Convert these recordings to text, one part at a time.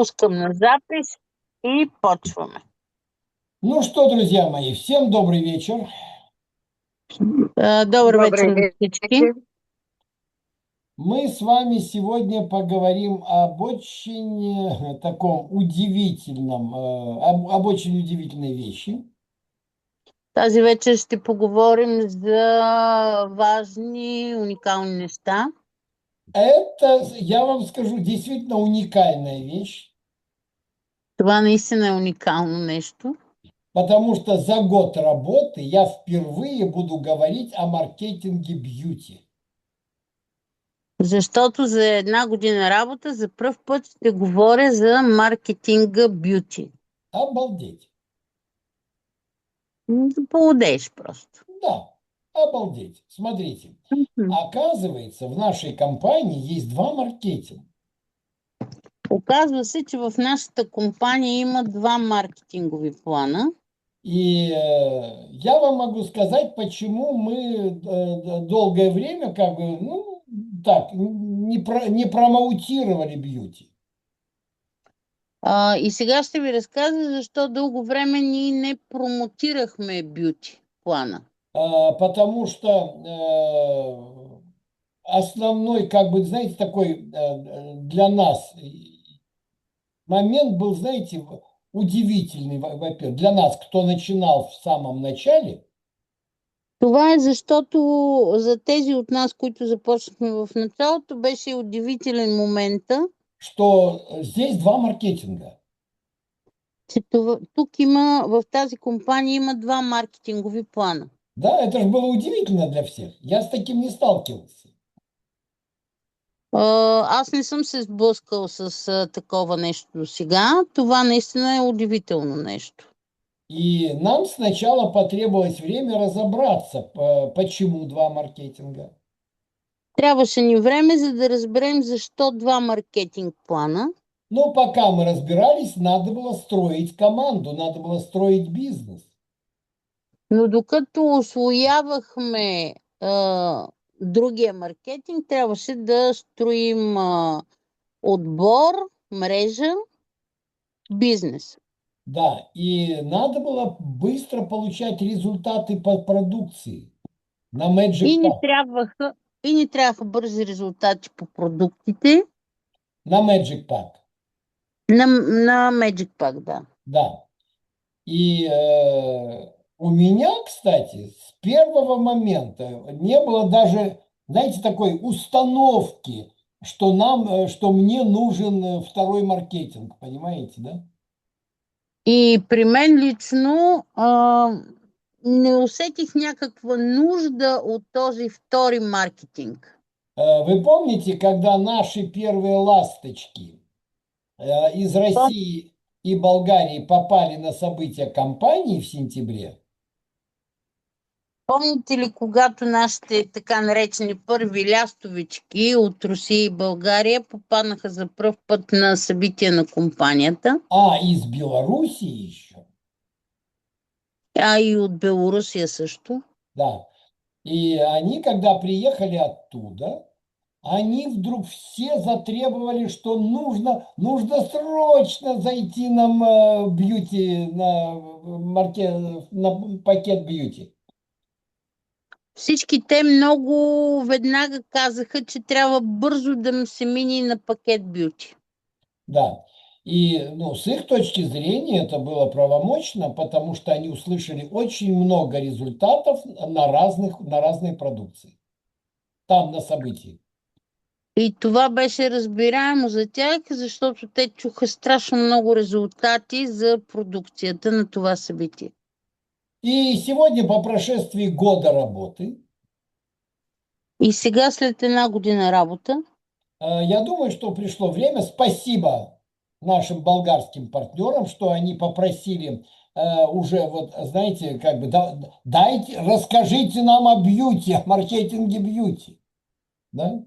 Пускам на запис и почваме. Ну что, друзья мои, всем добрый вечер. Добър вечер на Добрый всички. вечер. Мы с вами сегодня поговорим об очень таком удивительном, об очень удивительной вещи. Тази вечер ще поговорим за важни, уникални неща. Это, я вам скажу, действительно уникальная вещь, Това наистина е уникално нещо, потому что за год работы я впервые буду говорить о маркетинге бьюти. защото за една година работа за пръв път ще говоря за маркетинга бюти. Обалдеть. Полудееш просто. Да, обалдеть. Смотрите, оказывается, в нашей компании есть два маркетинга. Оказва се, че в нашата компания има два маркетингови плана. И я вам могу сказать, почему мы долгое время как бы, ну, так, не промоутировали бьюти. И сега ще ви разказвам защо дълго време ние не промотирахме бюти плана. Потому что основной, как бы, знаете, такой для нас момент был, знаете, удивительный, во-первых, для нас, кто начинал в самом начале. Това е защото за тези от нас, които започнахме в началото, беше удивителен момента, Что здесь два маркетинга. че тук има, в тази компания има два маркетингови плана. Да, это же было удивительно для всех. Я с таким не сталкивался. Аз не съм се сблъскал с такова нещо до сега. Това наистина е удивително нещо. И нам сначала потребовалось время разобраться, почему два маркетинга. Трябваше ни време, за да разберем защо два маркетинг плана. Но пока мы разбирались, надо было строить команду, надо было строить бизнес. Но докато усвоявахме другия маркетинг, трябваше да строим отбор, мрежа, бизнес. Да, и надо было быстро получать результаты по продукции на Magic И ни Pack. трябваха бързи резултати по продуктите На Magic Pack. на Magic Pack, да. Да. И у меня, кстати, с первого момента не было даже, знаете, такой установки, что мне нужен второй маркетинг, понимаете, да? И при мен лично не усетих някаква нужда от този втори маркетинг. Вы помните, когда наши первые ласточки из России и Болгарии попали на события кампании в сентябре? Помните ли, когато нашите така наречени първи лястовички от Русия и България попаднаха за пръв път на събития на компанията? Из Белоруссии еще. И от Белорусия също. Да. И они, когда приехали оттуда, они вдруг все затребовали, что нужно срочно зайти на бьюти, на пакет бьюти. Всички те много веднага казаха, че трябва бързо да се мине на пакет бюти. Да. И с их точки зрения это было правомочно, потому что они услышали очень много результатов на разной продукции. Там на событии. И това беше разбираемо за тях, защото те чуха страшно много резултати за продукцията на това събитие. И сегодня, по прошествии года работы, И сега след една година работа, я думаю, что пришло время. Спасибо нашим болгарским партнерам, что они попросили уже, вот, знаете, как бы, расскажите нам о бьюти, о маркетинге бьюти. Да?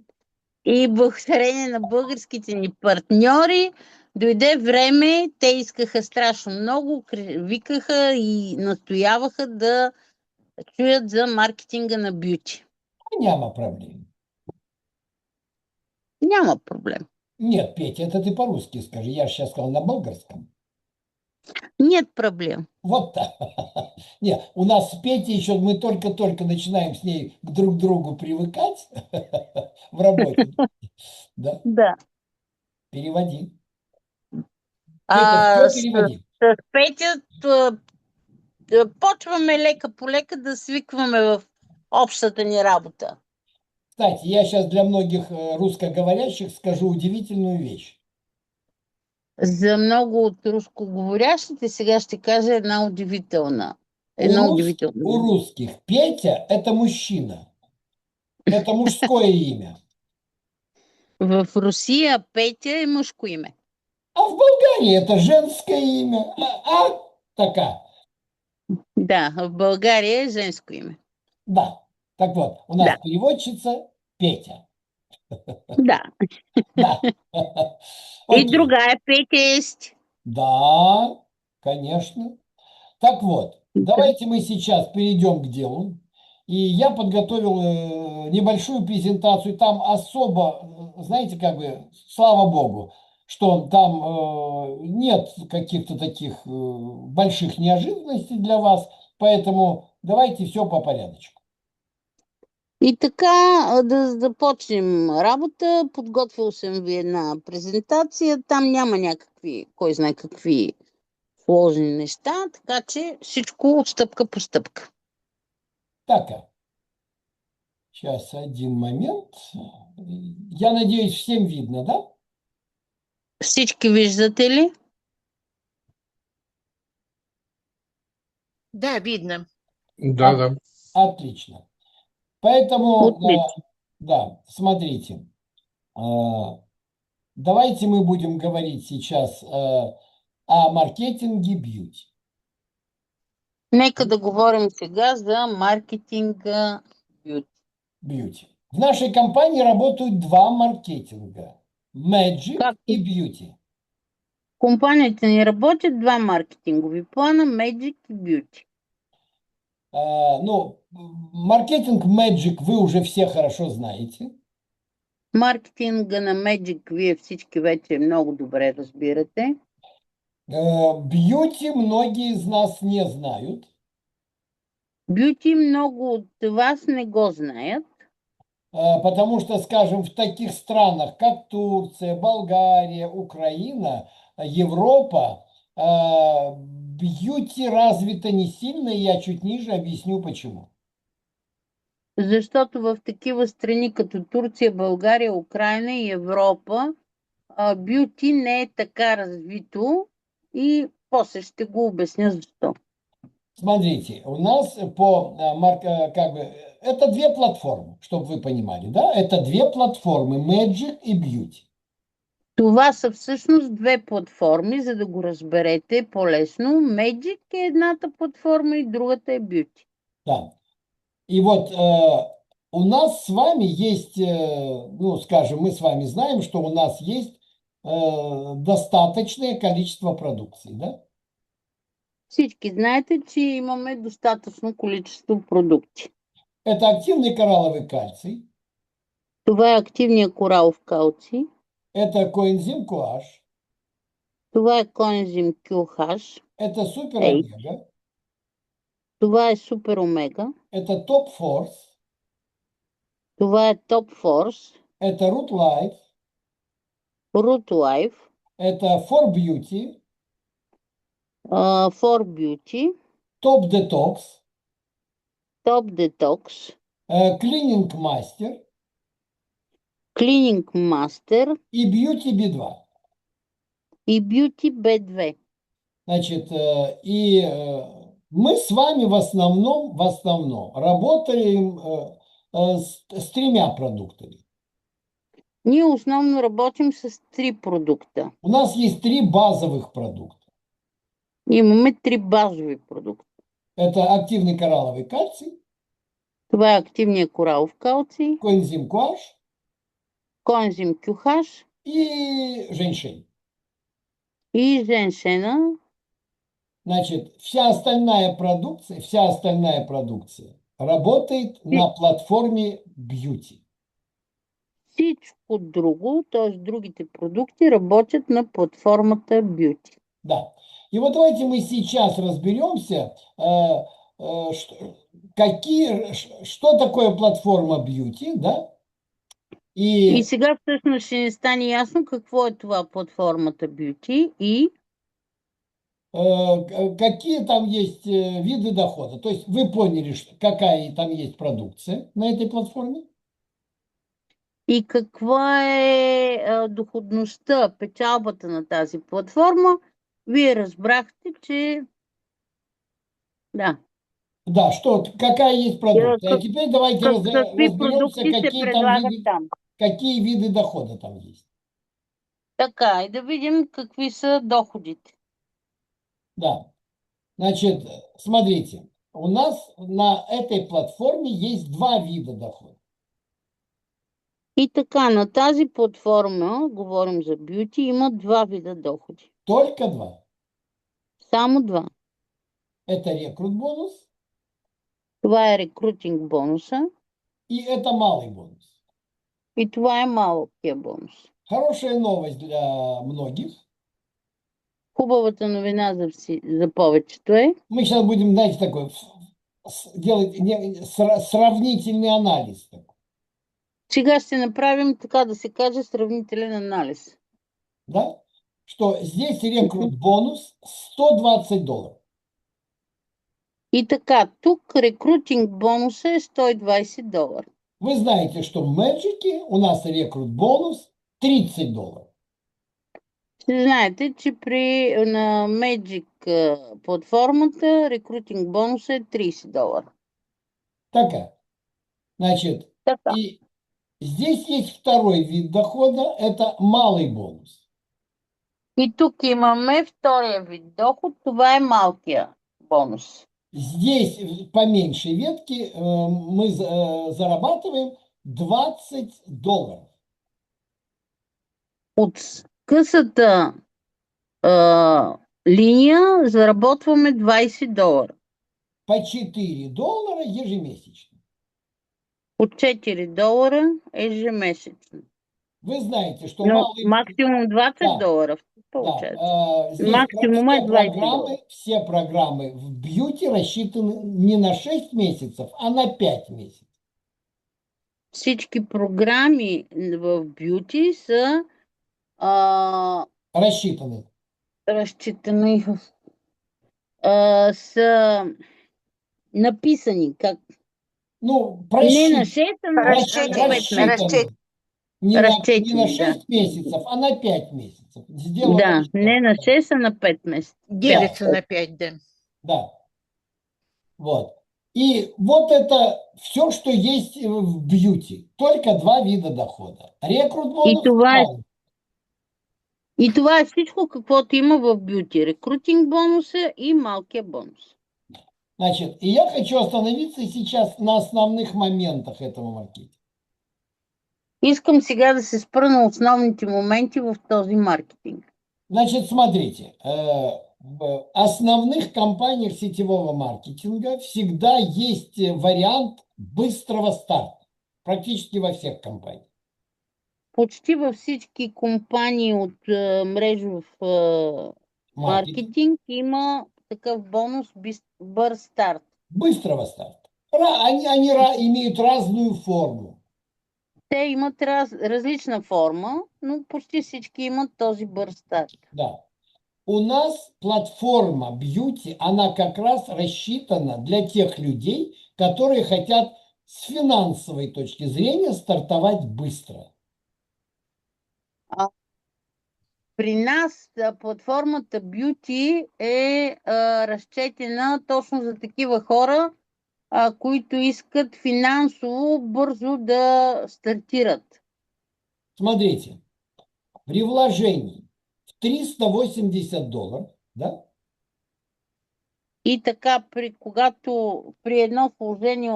и благодарение на българските ни партньори, дойде време, те искаха страшно много, викаха и настояваха да чуят за маркетинга на бюти. Няма проблем. Няма проблем. Нет, Петя, это ты по-русски скажи. Я же сейчас сказал на болгарском. Нет проблем. Вот так. Нет, у нас с Петей еще мы только-только начинаем с ней к друг другу привыкать в работе. Да, Да. переводи. Петя, А, все с, переводи. с Петя почваме лека по лека да свикваме в общата ни работа. Кстати, я сейчас для многих русскоговорящих скажу удивительную вещь. За много от рускоговорящите сега ще кажа едно удивително. У русских Петя – это мужчина. Это мужское имя. В Русия Петя е мъжко име. А в Болгарии это женское имя. Такая. Да, в България е женско име. Да. Так вот, у нас Да, переводчица Петя. да. Да. И Окей. другая Петя есть. Да, конечно. Так вот, давайте мы сейчас перейдем к делу. И я подготовил небольшую презентацию. Там особо, знаете, как бы, слава богу, что там нет каких-то таких больших неожиданностей для вас. Поэтому давайте все по порядочку. И така да започнем работа. Подготвил съм ви една презентация. Там няма някакви, кой знае какви сложни неща, така че всичко стъпка по стъпка. Так, сейчас один момент. Я надеюсь, всем видно, да? Всички виждате ли? Да, видно. Да, да. Отлично. Поэтому, Отлично. да, смотрите. Давайте мы будем говорить сейчас о маркетинге бьюти. Нека да говорим сега за маркетинга бюти. Бьюти. В нашей компании работают два маркетинга. Magic Както и Beauty. в компанията ни работят два маркетингови плана Magic и Beauty. Ну, маркетинг Magic вы уже все хорошо знаете. Маркетинга на Magic вие всички вече много добре разбирате. Beauty многие из нас не знают. Beauty много от вас не го знаят, Потому что, скажем, в таких странах, как Турция, Болгария, Украина, Европа, бьюти развито не сильно, и я чуть ниже объясню почему. защото в такива страни като Турция, България, Украина и Европа бюти не е така развито и после ще го обясня защо. Смотрите, у нас как бы, это две платформы, чтобы вы понимали, да? Это две платформы, Magic и Beauty. Това са всъщност две платформи, за да го разберете по-лесно. Magic е едната платформа и другата е Beauty. Да. И вот у нас с вами есть, ну, скажем, мы с вами знаем, что у нас есть достаточное количество продукции, да? Всички знаете, че имаме достатъчно количество продукти. Это активный коралловый кальций, Това е активния коралов калций, это коэнзим CoA, това е коензим QH, это супер Эй. омега, това е супер омега, это топ форс, това е топ форс, это root life, root life, это for beauty, for beauty, топ детокс, top detox, cleaning master cleaning master и beauty B2. и beauty B2. Значит, мы с вами в основном работаем с тремя продуктами. Ние основно работим с три продукта. У нас есть три базовых продукта. Имаме три базови продукта. Это активный коралловый кальций, Това е активния коралов калций, коэнзим CoA коензим QH и женьшень. и женшена. Значит, вся остальная продукция работает на платформе beauty. Всичко друго, т.е. другите продукти, работят на платформата Beauty. Да. И вот давайте мы сейчас разберемся, что такое платформа Beauty, да? И И сега всъщност ще ни стане ясно какво е това платформата Beauty и какие там есть виды дохода. То есть вы поняли, какая там есть продукция на этой платформе? И каква е доходността, печалбата на тази платформа. Вие разбрахте, че да. Да, какая есть продукция. А теперь давайте Какви разберемся, продукти се предлагат там. какие виды дохода там есть. Така, и да видим какви са доходите. Да. Значит, смотрите, у нас на этой платформе есть два вида дохода. И така, на тази платформа, говорим за Beauty, има два вида доходи. Только два. Само два. Это рекрут бонус Това е рекрутинг бонуса и это малый бонус. и това е малкия бонус. Хорошая новост для многих. Хубавата новина за повечето е, Мы сейчас будем, знаете, такой делать сравнительный анализ. сега ще направим, така да се каже, сравнителен анализ. Да? Что здесь рекрут бонус $120. И така, тук рекрутинг бонуса е $120. Вы знаете, что в Magic у нас рекрут бонус $30. Знаете, че на Magic платформата рекрутинг бонуса е $30. Така. Значит, Така. и здесь есть второй вид дохода, это малый бонус. И тук имаме втория вид доход, това е малкия бонус. Здесь по меньшей ветке мы зарабатываем $20. От късата линия заработваме $20. По $4 ежемесячно. От $4 ежемесечно. Вы знаете, что Но малый... максимум $20 получается. Да, здесь Максимум е $20. все программы в бьюти рассчитаны не на 6 месяцев, а на 5 месяцев. Всички програми в Beauty са Рассчитаны. разчитани, са написани как Ну, не на 6, а на 5 месеца. рассчитаны. Не на Разчетени, 6 месяцев, а на 5 месяцев. Сделано Да, что? не на 6, а на 5 месеца. Делится на 5, да. Да. Вот. И вот это все, что есть в бьюти. Только два вида дохода. Рекрут бонус. И това е всичко, каквото има в Beauty. Рекрутинг бонуса и малкия бонус. Значит, и я хочу остановиться сейчас на основных моментах этого маркетинга. Искам сега да се спра на основните моменти в този маркетинг. Значит, смотрите, в основных компаниях сетевого маркетинга всегда есть вариант быстрого старта. Практически во всех компаниях. Почти във всички компании от мрежов маркетинг има такъв бонус бърз старт. Быстрого старта. Они имеют разную форму. Те имат различна форма, но почти всички имат този бърз старт. Да. У нас платформа Beauty, она как раз рассчитана для тех людей, которые хотят с финансовой точки зрения стартовать быстро. При нас платформата Beauty е разчетена точно за такива хора, които искат финансово бързо да стартират. Смотрите, при вложении в $380, да? И така, когато при едно вложение,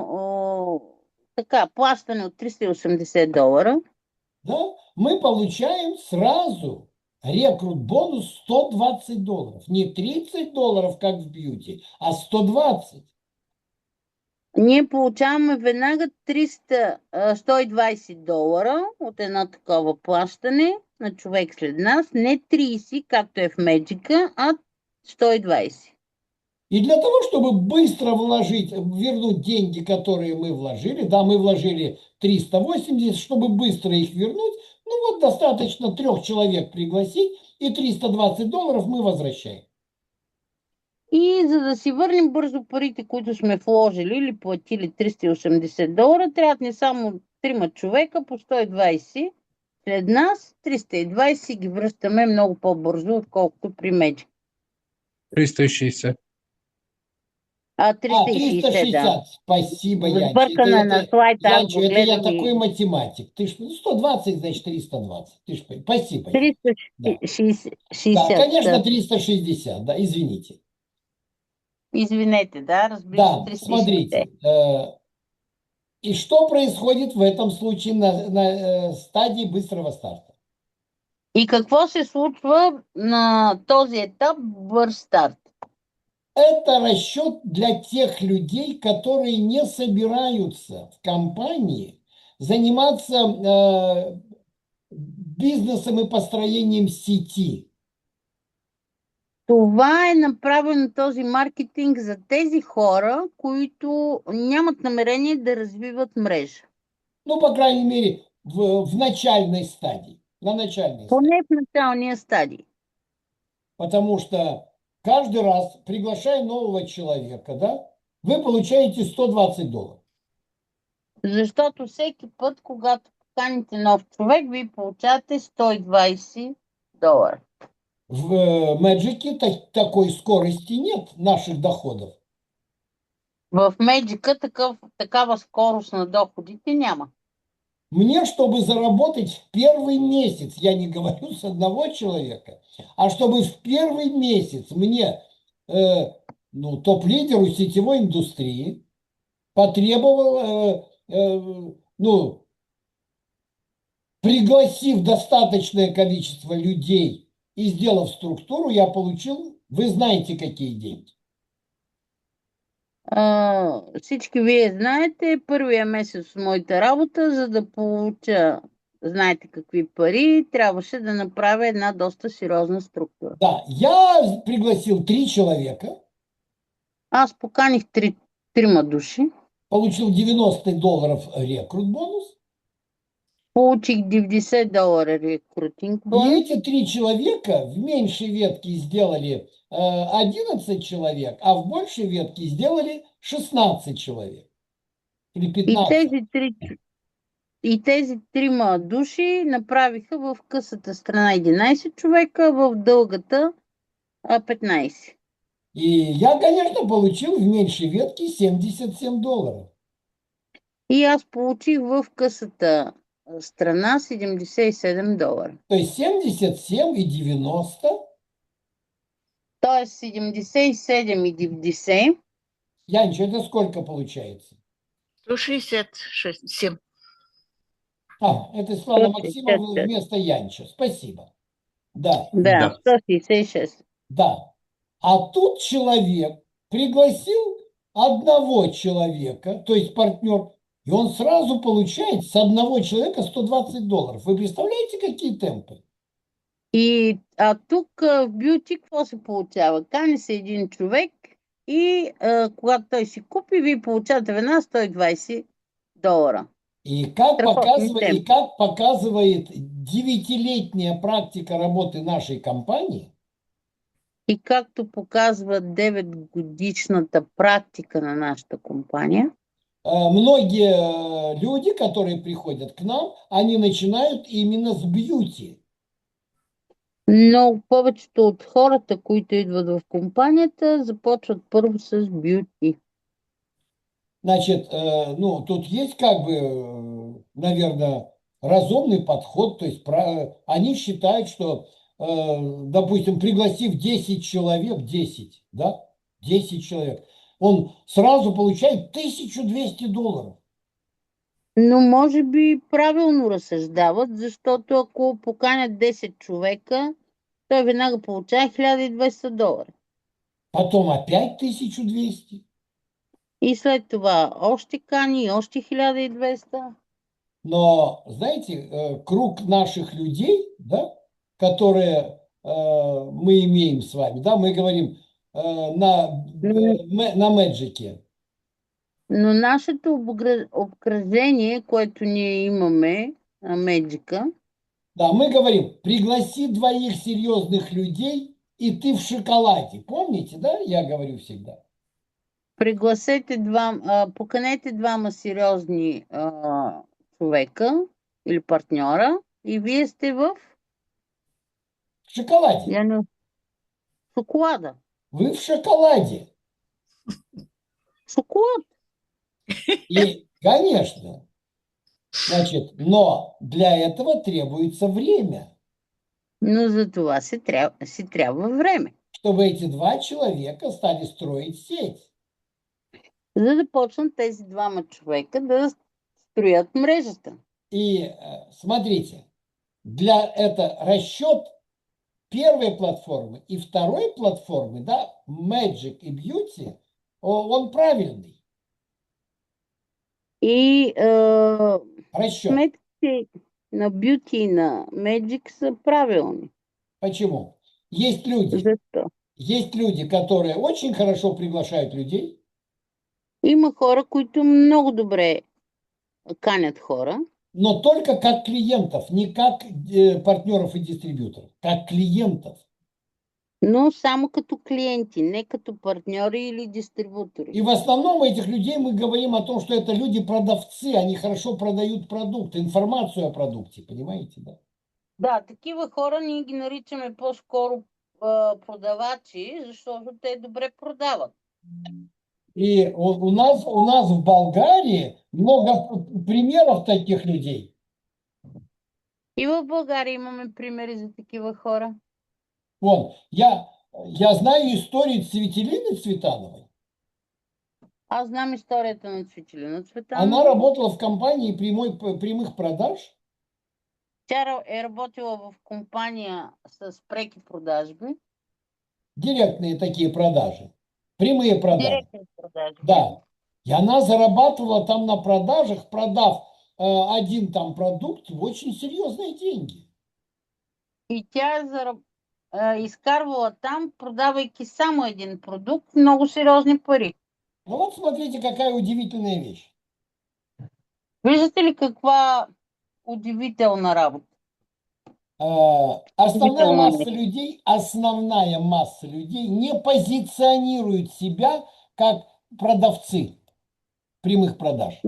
така, плащане от $380, да, мы получаем сразу рекрут бонус $120. Не $30, как в бьюти, а 120. Ние получаваме веднага 120 долара от едно такова плащане на човек след нас. Не 30, както е в Меджика, а 120. И для того, чтобы быстро вложить, вернуть деньги, которые мы вложили, да, мы вложили 380, чтобы быстро их вернуть, ну вот достаточно 3 человек пригласить, и 320 долларов мы возвращаем. И за да си върнем бързо парите, които сме вложили или платили 380 долара, трябват ни само 3 човека по 120. След нас 320 ги връщаме много по-бързо, отколкото при Меджик. 360. 360, да. 360. Спасибо, Янчи. Сбъркана на слайд, аз Янчи, го это я гледам такой и математик. Ты ж, 120, значит, 320. Ты ж, спасибо. Янчи. Да. 360. Да, конечно, 360, да, извините. Извинете, да, разбира Да, се, 360. смотрите. И что происходит в этом случае на стадии быстрого старта? И какво се случва на този етап бърз старт? Это расчет для тех людей, которые не собираются в компании заниматься бизнесом и построением сети. Това е направено този маркетинг за тези хора, които нямат намерение да развиват мрежа. Ну, по крайней мере, в начальной стадии. На начальной стадии. Поне в началния стадий. Потому что каждый раз, приглашая нового человека, да, вы получаете 120 долларов. Защото всеки път, когато поканите нов човек, вие получавате 120 долара. В Magic такой скорости нет наших доходов. В Меджика такава скорост на доходите няма. Мне, чтобы заработать в первый месяц, я не говорю с одного человека, а чтобы в первый месяц мне, топ-лидеру сетевой индустрии потребовал, пригласив достаточное количество людей и сделав структуру, я получил, вы знаете, какие деньги. Всички вие знаете, първия месец от моята работа, за да получа, знаете какви пари, трябваше да направя една доста сериозна структура. Да, я пригласил 3 человека. Аз поканих 3 души. Получил 90 долларов рекрут бонус. Получих 90 доллара рекрутинг И бонус. эти 3 человека в меньшей ветке сделали 11 человек, а в большей ветке сделали 16 человек. Или 15. И тези 3 души направиха в късата страна 11 човека, в дългата 15. И я, конечно, получил в меньшей ветке 77 долларов. И аз получих в късата страна 77 долара. То есть 77 и 90. Тоест 77 и 90. Янчо, это сколько получается? 167. Это Светлана Максимовна вместо Янчо. Спасибо. Да. Да, 166. Да. А тут человек пригласил одного человека, то есть партнер, и он сразу получает с одного человека 120 долларов. Вы представляете, какие темпы? А тук в бюти какво се получава? Кани се един човек и когато той си купи, вие получавате веднага 120 долара. И как показывает 9-летняя практика работы нашей компании, и както показва 9-годишната практика на нашата компания, многие люди, которые приходят к нам, они начинают именно с бьюти. Но повечето от хората, които идват в компанията, започват първо с бюти. Значит, тут есть как бы, наверное, разумный подход, то есть они считают, что, допустим, пригласив 10 человек, 10, да, 10 человек, он сразу получает 1200 долларов. Но може би правилно разсъждават, защото ако поканят 10 човека, той веднага получава 1200 долара. Потом опять 1200. И след това още кани, още 1200. Но, знаете, круг наших людей, да, которые мы имеем с вами, да, мы говорим на Меджике. Но нашето обкръжение, което ние имаме, Меджика, Да, мы говорим, пригласи двоих серьезных людей, и ты в шоколаде. Помните, да, я говорю всегда. поканете двама сериозни човека или партньора и вие сте в В шоколаде. шоколада. Вы в шоколаде. Шоколад. И, конечно, значит, но для этого требуется время, Но за това си трябва време. чтобы эти два человека стали строить сеть. За да почнат тези двама човека да строят мрежата. И смотрите, это расчет первой платформы и второй платформы, да, Magic и Beauty, он правильный. И Расчет. сметките на Beauty и на Magic са правилни. Почему? Есть люди, Защо? есть люди, которые очень хорошо приглашают людей, Има хора, които много добре канят хора, но только как клиентов, не как партнеров и дистрибьюторов, как клиентов. но само като клиенти, не като партньори или дистрибутори. И в основном этих людей мы говорим о том, что это люди-продавцы, они хорошо продают продукт, информацию о продукте, понимаете, да? Да, такива хора ние ги наричаме по-скоро продавачи, защото те добре продават. И у нас в Болгарии много примеров таких людей. И в България имаме примери за такива хора. Вон, я знаю историю Цветелины Цветановой. Аз знам историята на Цветелина Цветанова. Она работала в компании прямых продаж. Тя е работила в компания с преки продажби. Директные такие продажи. Прямые продажи. Директные продажи. Да. И она зарабатывала там на продажах, продав один там продукт, очень серьезные деньги. И тя изкарвала там, продавайки само един продукт, много сериозни пари. Ну вот смотрите, какая удивительная вещь. Виждате ли каква удивителна работа? Основная масса людей не позиционирует себя как продавцы прямых продаж.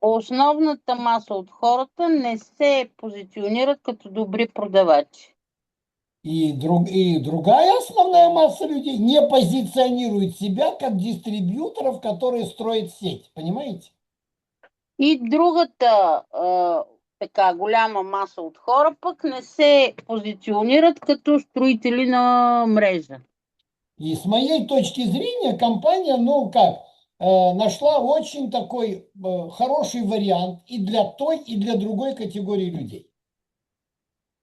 Основната маса от хората не се позиционират като добри продавачи. И другая основная масса людей не позиционирует себя как дистрибьюторов, которые строят сеть. Понимаете? И другата така голяма маса от хора пък не се позиционират като строители на мрежа. И с моей точки зрения компания, нашла очень такой хороший вариант и для той, и для другой категории людей.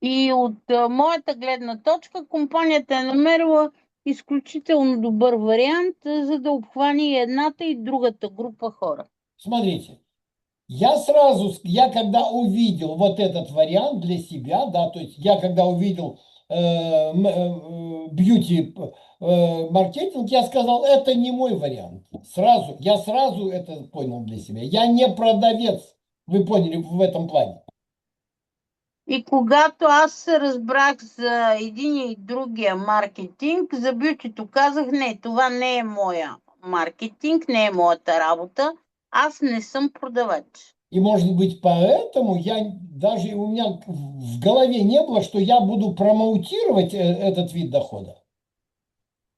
И от моята гледна точка компанията е намерила изключително добър вариант, за да обхване и едната и другата група хора. Смотрите, я когда увидел вот этот вариант для себя, да, то есть я когда увидел бьюти маркетинг, я сказал, это не мой вариант. Я сразу это понял для себя. Я не продавец, вы поняли, в этом плане. И когато аз се разбрах за един и другия маркетинг, за бютито казах, не, това не е моя маркетинг, не е моята работа, аз не съм продавач. И может быть поэтому у меня в голове не было, что я буду промоутировать этот вид дохода.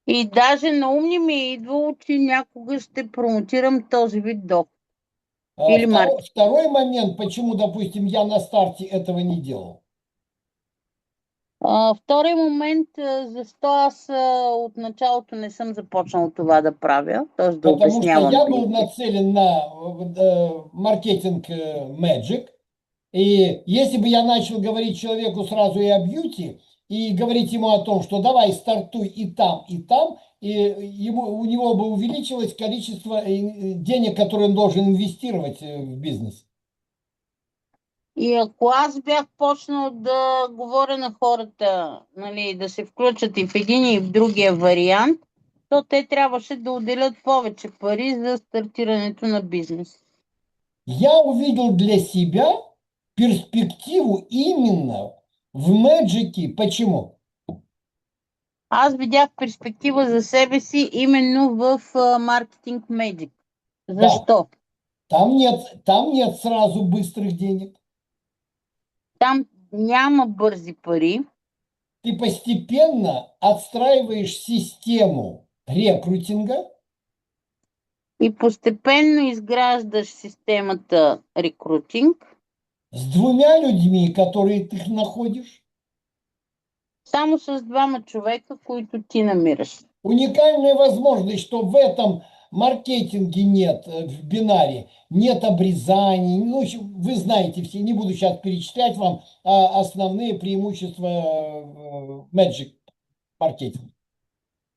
И даже на ум не ми е идвало, че някога ще промотирам този вид доход. Второй момент, почему, допустим, я на старте этого не делал. Втори момент, защо аз от началото не съм започнал това да правя, т.е. да обяснявам. Потому что я был нацелен на маркетинг Magic, и если бы я начал говорить человеку сразу и о бьюти, и говорить ему о том, что давай стартуй и там, и у него бы увеличилось количество денег, которые он должен инвестировать в бизнес. И ако аз бях почнал да говоря на хората, нали, да се включат и в един и в другия вариант, то те трябваше да отделят повече пари за стартирането на бизнес. Я увидел для себя перспективу именно в Мэджике. Почему? Аз видях перспектива за себе си именно в маркетинг Magic. Да. Защо? Там нет сразу быстрых денег. Там няма бързи пари. Ты постепенно отстраиваешь систему рекрутинга, И постепенно изграждаш системата рекрутинг с двумя людьми, которые ты находишь. само с двама човека, които ти намираш. Уникальная возможность, что в этом маркетинге нет, в бинаре, нет обрезаний. Ну, в общем, вы знаете все, не буду сейчас перечислять вам основные преимущества Magic маркетинга.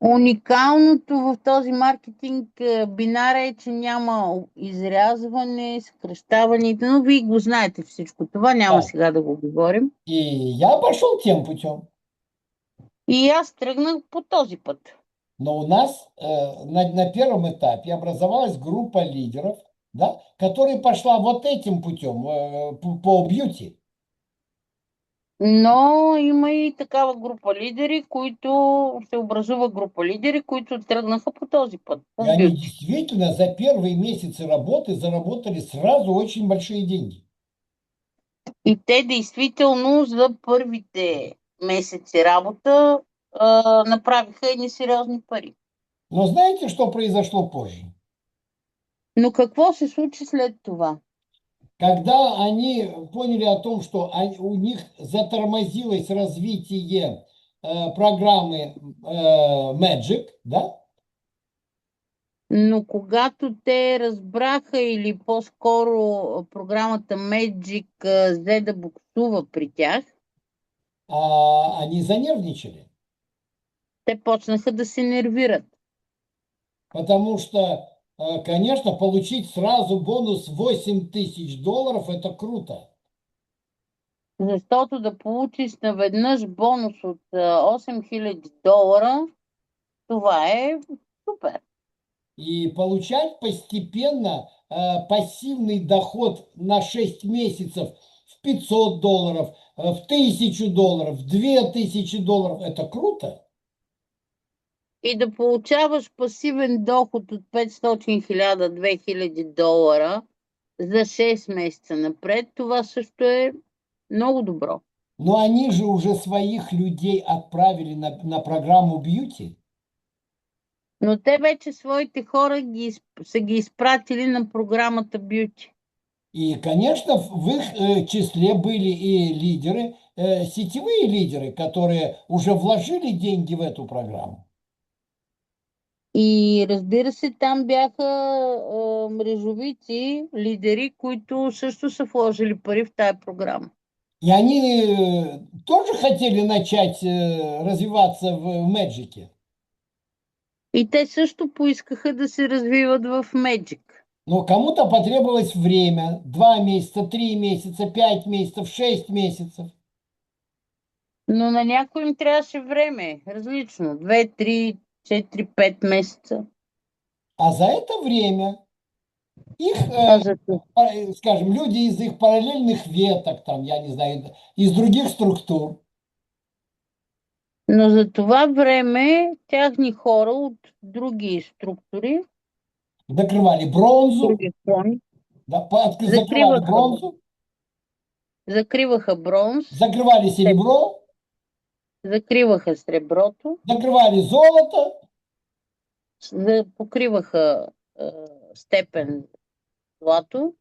Уникалното в този маркетинг бинар е, че няма изрязване, съкръщаване, но вие го знаете всичко това, няма Да. сега да го говорим. И я пошел тем путем. И аз тръгнах по този път. Но у нас на первом этапе образовалась группа лидеров, да, которая пошла вот этим путем по бьюти. Но има и такава група лидери, които се образува група лидери, които тръгнаха по този път. И они действительно за первые месяцы работы заработали сразу очень большие деньги. И те действително за първите месеци работа направиха едни сериозни пари. Но знаете, что произошло позже? Но какво се случи след това? Когда они поняли о том, что у них затормозилось развитие программы Magic, да? Но когато те разбраха или по-скоро програмата Magic взе да буксува при тях, Они занервничали. те почнаха да се нервират. Потому что, конечно, получить сразу бонус $8000 – это круто. Защото да получиш наведнъж бонус от $8000, това е супер. И получать постепенно пассивный доход на 6 месяцев в $500, в $1000, в $2000 – это круто. И да получаваш пасивен доход от $500,000, $2000 за 6 месеца напред, това също е много добро. Но они же уже своих людей отправили на программу Beauty. Но те вече своите хора са ги изпратили на програмата Beauty. И, конечно, в их числе были и лидеры, сетевые лидеры, которые уже вложили деньги в эту программу. И разбира се, там бяха мрежовици, лидери, които също са вложили пари в тая програма. И они тоже хотели начать развиваться в Magic. И те също поискаха да се развиват в Magic. Но кому-то потребовалось время, 2 месяца, 3 месяца, 5 месяцев, 6 месяцев. Но на някой им трябваше време, различно, 2, 3, 4, 5 месеца. А за это время их, скажем, люди из их параллельных веток, там, я не знаю, из других структур. Но за това време тяхни хора от други структури, Закрывали бронзу, други клони, да, закрывали бронзу, закриваха бронз, закрывали серебро, закриваха среброто, закрывали золото. покриваха степен злато.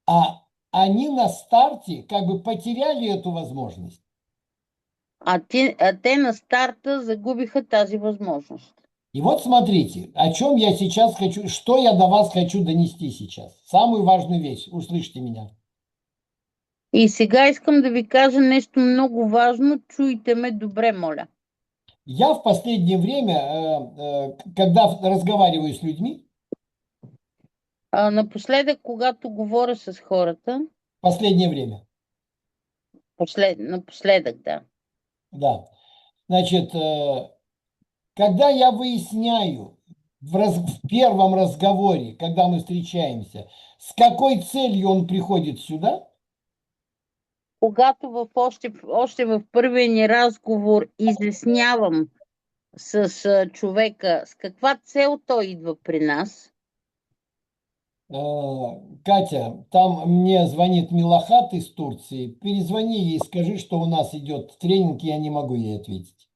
А они на старте как бы потеряли эту возможность. А те на старта загубиха тази възможност. И вот смотрите, о чем я сейчас хочу, что я до вас хочу донести сейчас. Самую важную вещь, услышьте меня. И сега искам да ви кажа нещо много важно. Чуйте ме добре, моля. Я в последнее время, когда разговариваю с людьми, Напоследък, когато говоря с хората, последнее время, напоследък, да. да, значит, когда я выясняю в первом разговоре, когда мы встречаемся, с какой целью он приходит сюда, Когато още в първия ни разговор изяснявам с човека с каква цел той идва при нас, Катя, там мне звонит Милохат из Турции, перезвони ей, скажи, что у нас идет тренинг, я не могу ей ответить.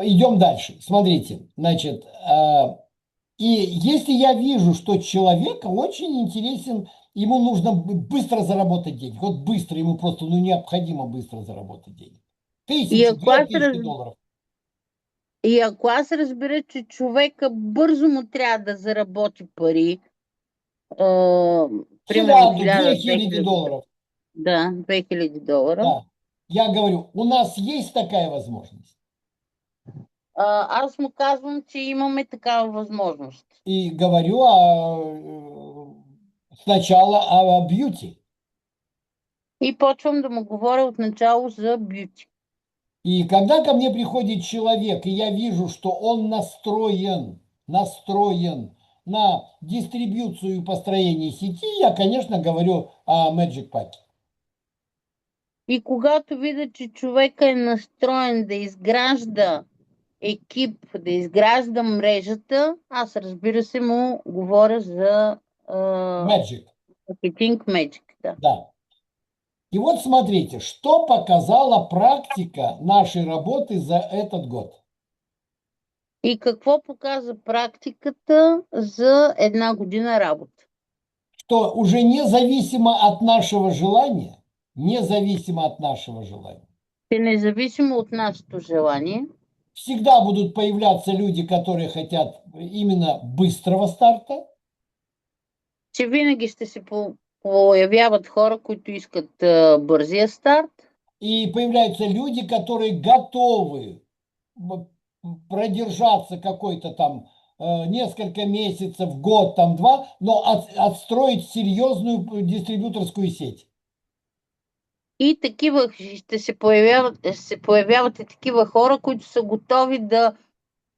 Идем дальше. Смотрите, значит, и если я вижу, что человека очень интересен, ему нужно быстро заработать денег, вот быстро, ему просто, ну, необходимо быстро заработать денег. и Тысячу, ако две аз, тысячи долларов. и ако аз разбера, че човека бързо му трябва да заработи пари, примерно Хиляду, 1000, 2000 2000, долларов. да, $2000, Да. Я говорю, у нас есть такая возможность. аз му казвам, че имаме такава възможност. И говорю сначала о бьюти. И почвам да му говоря отначало за бюти. И когда ко мне приходит человек, и я вижу, что он настроен на дистрибьюцию и построение сети, я, конечно, говорю о Magic Pack. И когато видя, че човека е настроен да изгражда екип, да изгражда мрежата, аз разбира се му говоря за Magic, маркетинг Magic. Да. да. И вот смотрите, что показала практика нашей работы за этот год. И какво показа практиката за една година работа? Что уже независимо от нашего желания, Че независимо от нашето желание, всегда будут появляться люди, которые хотят именно быстрого старта. че винаги ще се появяват хора, които искат бързия старт. И появляются люди, которые готовы продержаться какой-то там несколько месяцев, год, там два, но отстроить серьезную дистрибьюторскую сеть. И такива ще се появяват и такива хора, които са готови да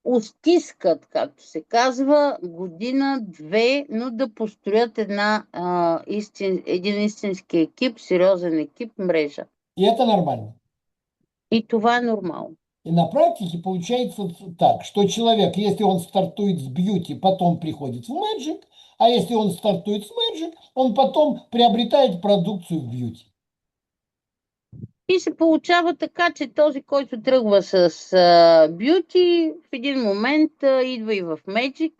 устискат, както се казва, година, две, но да построят един истински екип, сериозен екип, мрежа. И это нормально. И това е нормално. И на практике получается так, что человек, если он стартует с бьюти, потом приходит в Magic, а если он стартует с Magic, он потом приобретает продукцию в бьюти. И се получава така, че този, който тръгва с бюти, в един момент идва и в Magic.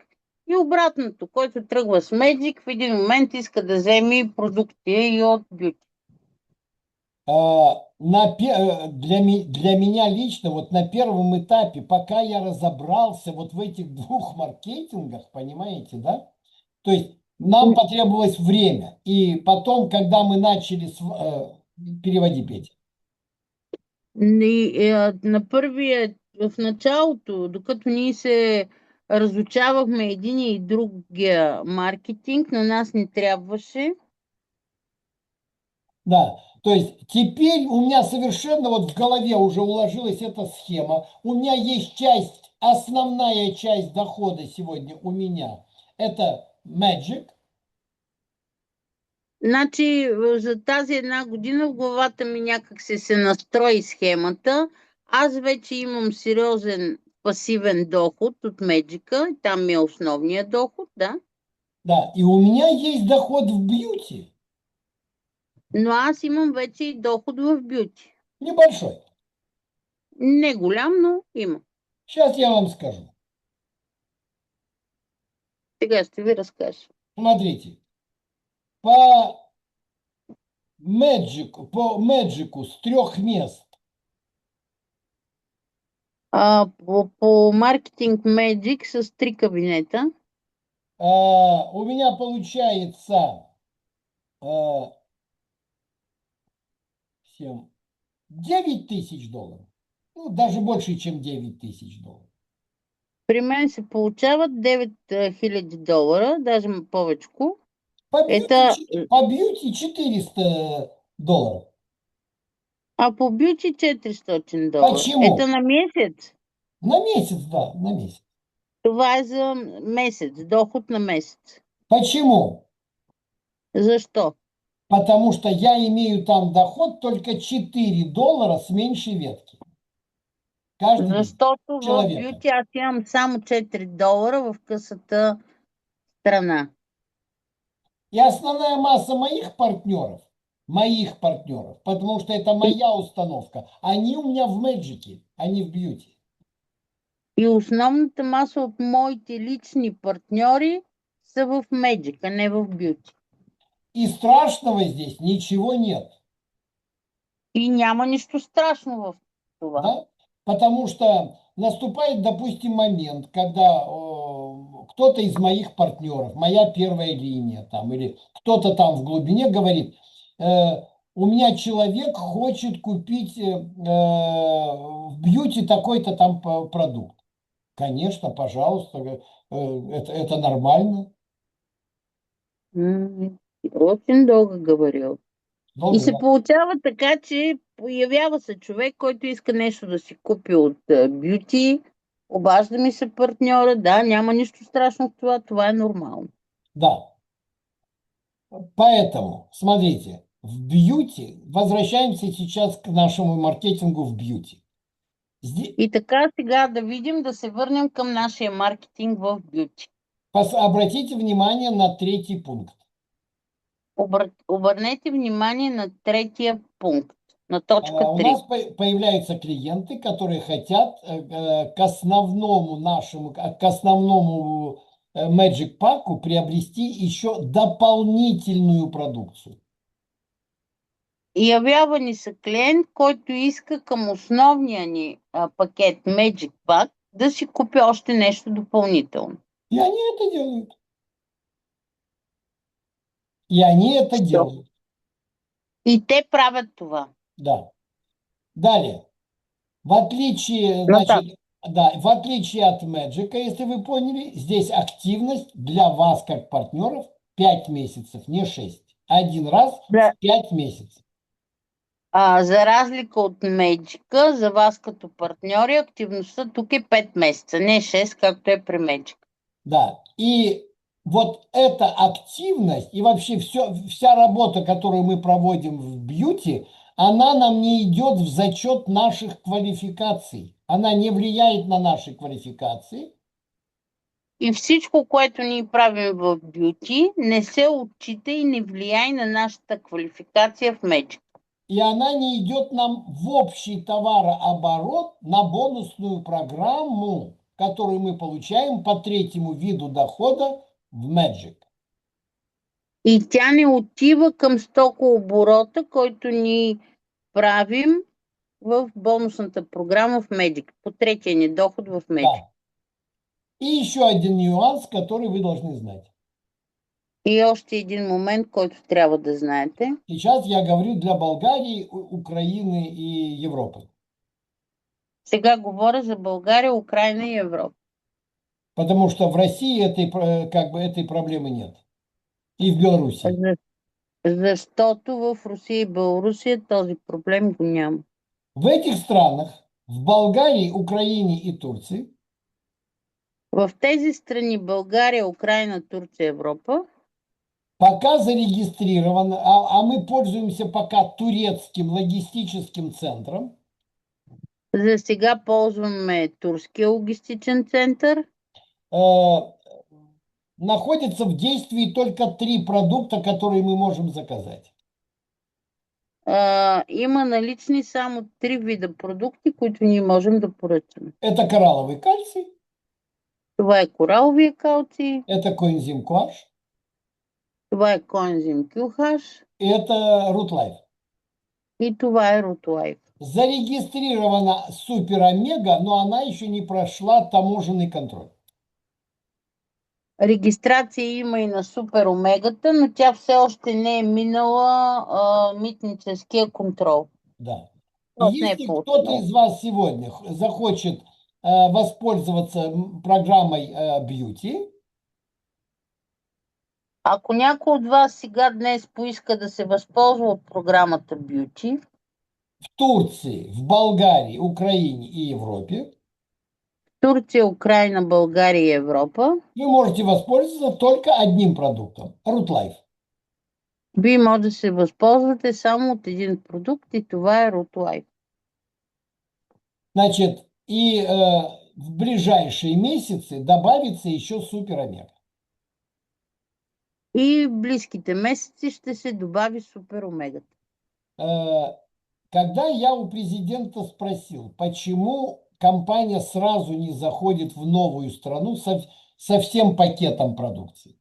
И обратното, който тръгва с Magic, в един момент иска да вземе продукти и от бюти. Для меня лично, вот на первом этапе, пока я разобрался вот в этих двух маркетингах, понимаете, да? То есть нам потребовалось время. И потом, когда мы начали... Переводи, Петя. В началото, докато ние се разучавахме един и другия маркетинг, на нас не трябваше. Да, то есть теперь у меня совершенно вот в голове уже уложилась эта схема. У меня есть часть, основная часть дохода сегодня у меня. Это Magic. Значи за тази една година в главата ми някак се настрои схемата. Аз вече имам сериозен пасивен доход от Меджика. Там ми е основният доход, да. Да, и у меня есть доход в бьюти. Но аз имам вече и доход в бюти. Небольшой. Не голям, но има. Сейчас я вам скажу. Сега ще ви разкажа. Смотрите. По Magic с 3 мест. По маркетинг Magic с 3 кабинета. У меня получается 7, 9 тысяч долларов. Ну, даже больше, чем 9 тысяч долларов. При мен се получават 9000 долара, даже повечко. По Это, бьюти, по бьюти 400 долларов. а по бюджет 400 долара. Это Почему? на месец? На месяц, да, на месяц. Това е за месец, доход на месец. Почему? Защо? Потому что я имею там доход только 4 доллара с меньшей ветки. Каждый месяц. Защото в Человека. бюти аз имам само 4 долара в късата страна. И основная масса моих партнеров, потому что это моя установка, они у меня в Мэджике, а не в бьюти. И основната маса от моите лични партньори са в Magic, а не в бюти. И страшного здесь ничего нет. И няма нищо страшно в това. Да? Потому что наступает, допустим, момент, когда кто-то из моих партнеров, моя первая линия там, или кто-то там в глубине говорит, у меня человек хочет купить в бьюти такой-то там продукт. Конечно, пожалуйста, это нормально. Очень дълго говорил. И се Долго. получава така, че появява се човек, който иска нещо да си купи от бюти, обажда ми се партньора, да, няма нищо страшно в това, това е нормално. Да. Поэтому, смотрите, в бьюти, возвращаемся сейчас к нашему маркетингу в бьюти. И така сега да видим, да се върнем към нашия маркетинг в бюти. Обратите внимание на третий пункт. Обърнете внимание на третия пункт, на точка У 3. нас появляются клиенты, которые хотят к основному Magic паку приобрести еще дополнительную продукцию. Явява ни се клиент, който иска към основния ни пакет Magic Pack да си купи още нещо допълнително. И они это делают. И они это делают. И те правят това. Да. Далее. В отличие, Ну значит, да, в отличие от Magic, если вы поняли, здесь активность для вас как партнеров 5 месяцев, не 6. Один раз Да. в 5 месяцев. За разлика от Magic, за вас като партньори, активността тук е 5 месеца, не 6, както е при Magic. Да, и вот эта активность и вообще вся работа, которую мы проводим в бьюти, она нам не идет в зачет наших квалификаций. Она не влияет на наши квалификации. И всичко, което ние правим в бюти, не се отчита и не влияе на нашата квалификация в Magic. И она не идет нам в общий товарооборот на бонусную программу, которую мы получаем по третьему виду дохода в Magic. И тя не отива към стокооборота, който ни правим в бонусната програма в Magic, по третия ни доход в Magic. Да. И еще один нюанс, который вы должны знать. И още един момент, който трябва да знаете. Сейчас я говорю для Болгарии, Украины и Европы. Сега говоря за България, Украина и Европа. Потому что в России этой проблемы нет. И в Беларуси. Защото в Русия и Белорусия този проблем го няма. В этих странах, в Болгарии, Украине и Турции, в тези страни България, Украина, Турция, Европа, пока зарегистрирован, а мы пользуемся пока турецким логистическим центром. За сега ползваме турския логистичен център. Находятся в действии только 3 продукта, которые мы можем заказать. Има налични само 3 вида продукти, които ние можем да поръчаме. Это коралловый кальций. Това е кораловия калций. Это коэнзим QH. Това е коензим QH. И это Rootlife. И това е Rootlife. Зарегистрирована Супер Омега, но она еще не прошла таможенный контроль. Регистрация има и на Супер Омегата, но тя все още не е минала митническия контрол. Да. И Вот не е если кто-то по-основно. из вас сегодня захочет воспользоваться программой Beauty, Ако някой от вас сега днес поиска да се възползва от програмата Beauty в Турции, в Болгарии, Украине и Европе, в Турция, Украина, България и Европа, вы можете воспользоваться только одним продуктом – RootLife. вие може да се възползвате само от един продукт и това е RootLife. Значит, и в ближайшие месяцы добавится еще Супер Омега. И в близките месеци ще се добави Супер Омегата. Когда я у президента спросил, почему компания сразу не заходит в новую страну со всем пакетом продукции,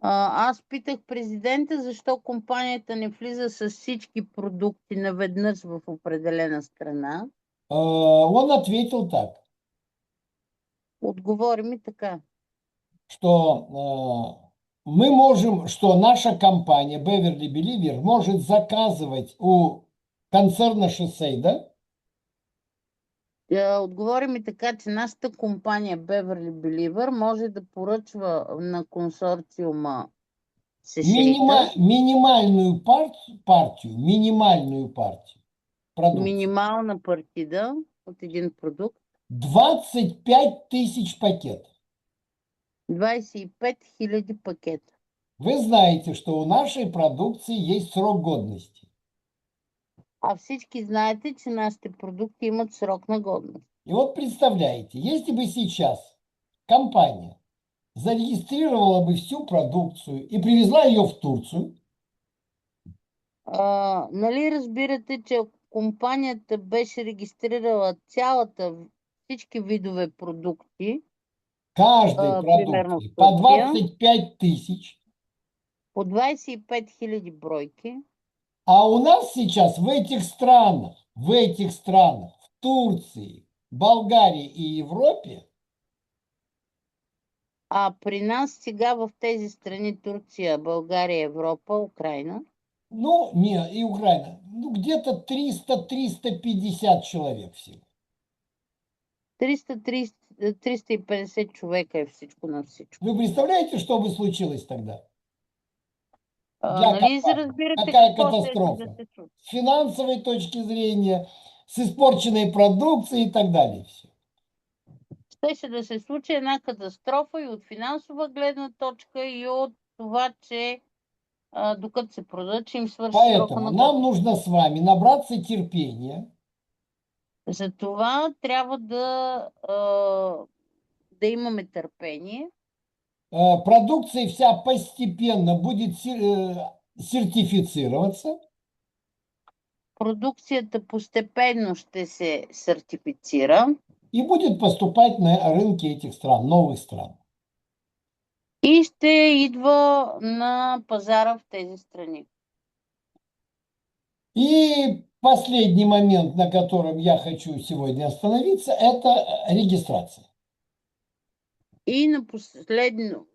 Аз питах президента, защо компанията не влиза с всички продукти наведнъж в определена страна. он ответил так, Отговори ми така, что мы можем, что наша компания Beverly Believer может заказывать у концерна Шосейда отговори ми така, че нашата компания Beverly Believer може да поръчва на консорциума Шишейда минимальную партию продукции. минимална партида от един продукт, 25 тысяч пакетов. 25 000 пакета. Вы знаете, что у нашей продукции есть срок годности. А всички знаете, че нашите продукти имат срок на годност. И вот представляете, если бы сейчас компания зарегистрировала бы всю продукцию и привезла ее в Турцию, Нали разбирате, че ако компанията беше регистрирала всички видове продукти, каждой примерно в продукции по Турция, 25 тысяч, по 25 000 бройки, а у нас сейчас в этих странах, в Турции, Болгарии и Европе, а при нас сега в тези страни Турция, България, Европа, Украина, ну, не, и Украина, ну, где-то 300-350 человек всего. 350 човека е всичко на всичко. Вы представляете, что бы случилось тогда? Нали се разбирате Какая какво ще катастрофа? да се случи? С финансовой точки зрения, с испорченной продукцией и так далее. Все. Щеше да се случи една катастрофа и от финансова гледна точка, и от това, че докато се продадат, че им свърши срока Поэтому на нам годност. нужно с вами набраться терпения, За това трябва да имаме търпение. продукция вся постепенно будет сертифицироваться. Продукцията постепенно ще се сертифицира И будет поступать на рынки этих стран, новых стран. и ще идва на пазара в тези страни. И последний момент, на котором я хочу сегодня остановиться, это регистрация. И на последно,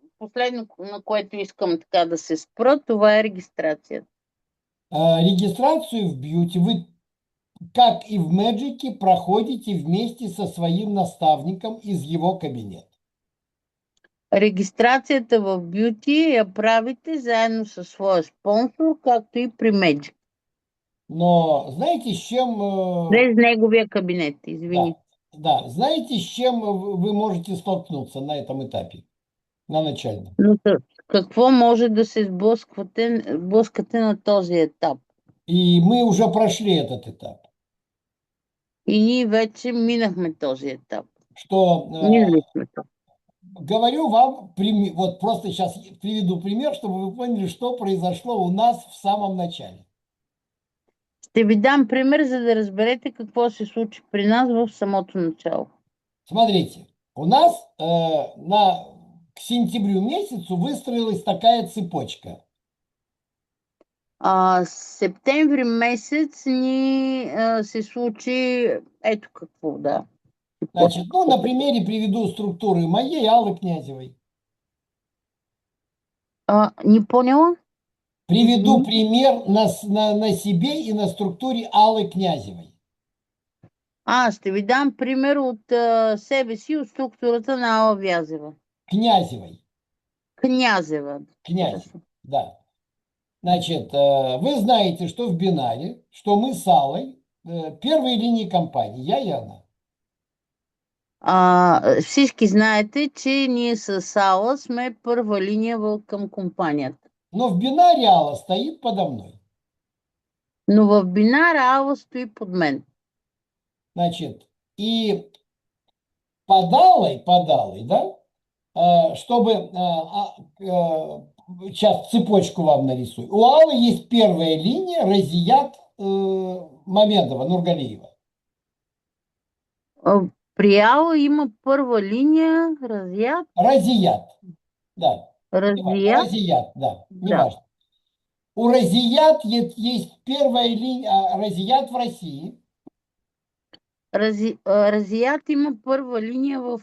на което искам така да се спра, това е регистрацията. Регистрацию в Beauty вы, как и в Magic, проходите вместе со своим наставником из его кабинета. Регистрацията в Beauty я правите заедно със своя спонсор, както и при Magic. Но знаете, с чем... През неговия кабинет, извини. Да, знаете, с чем вы можете столкнуться на этом этапе, на начальном? Но какво може да се сблъскате на този етап? И мы уже прошли этот этап. И ние вече минахме този етап. Что Минали сме то. говорю вам, вот просто сейчас приведу пример, чтобы вы поняли, что произошло у нас в самом начале. Ще ви дам пример, за да разберете какво се случи при нас в самото начало. Смотрите, у нас к сентябрю месяцу выстроилась такая цепочка. Септември месец ни се случи ето какво, да. Значит, ну, на примере приведу структуры моей Аллы Князевой. Не поняла? Приведу Мгм. пример на себе и на структуре Аллы Князевой. Ще ви дам пример от себе си, от структурата на Алла Вязева. Князевой. Князева. Князь, Хорошо. да. Значит, вы знаете, что в бинаре, что мы с Аллой первой линии компании, я и она. Всички знаете, че ние с Алла сме първа линия към компанията. Но в бинаре Алла стоит подо мной. Но в бинара Алла стои под мен. Значит, и под Аллой, да, чтобы сейчас цепочку вам нарисую. У Аллы есть первая линия Разият Мамедова, Нургалиева. При Алла има първа линия, Разият. Разият, да. Разият? Разият, да, Да. неважно. У Разият есть первая линия, Разият в России. Разият има първа линия в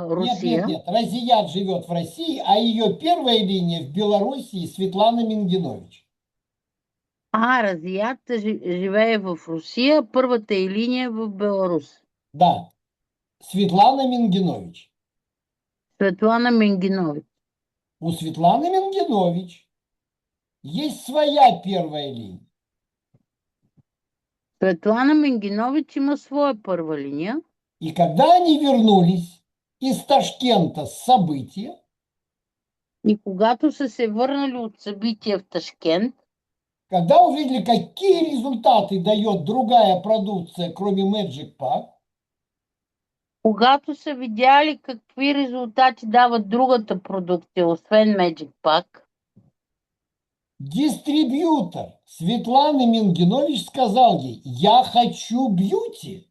Русия. Нет. Разият живет в России, а ее первая линия в Белоруссии Светлана Мингинович. Разият живее в Русия, първата е линия в Беларус. Да, Светлана Мингинович. Светлана Мингинович. У Светланы Мингинович есть своя первая линия. Светлана Мингинович има своя първа линия. И когда они вернулись из Ташкента с события, И когато са се върнали от събития в Ташкент, когда увидели, какие результаты дает другая продукция, кроме Magic Pack, когато са видяли какви резултати дават другата продукция, освен Magic Pack, дистрибьютор Светланы Мингинович сказал ей: я хочу бьюти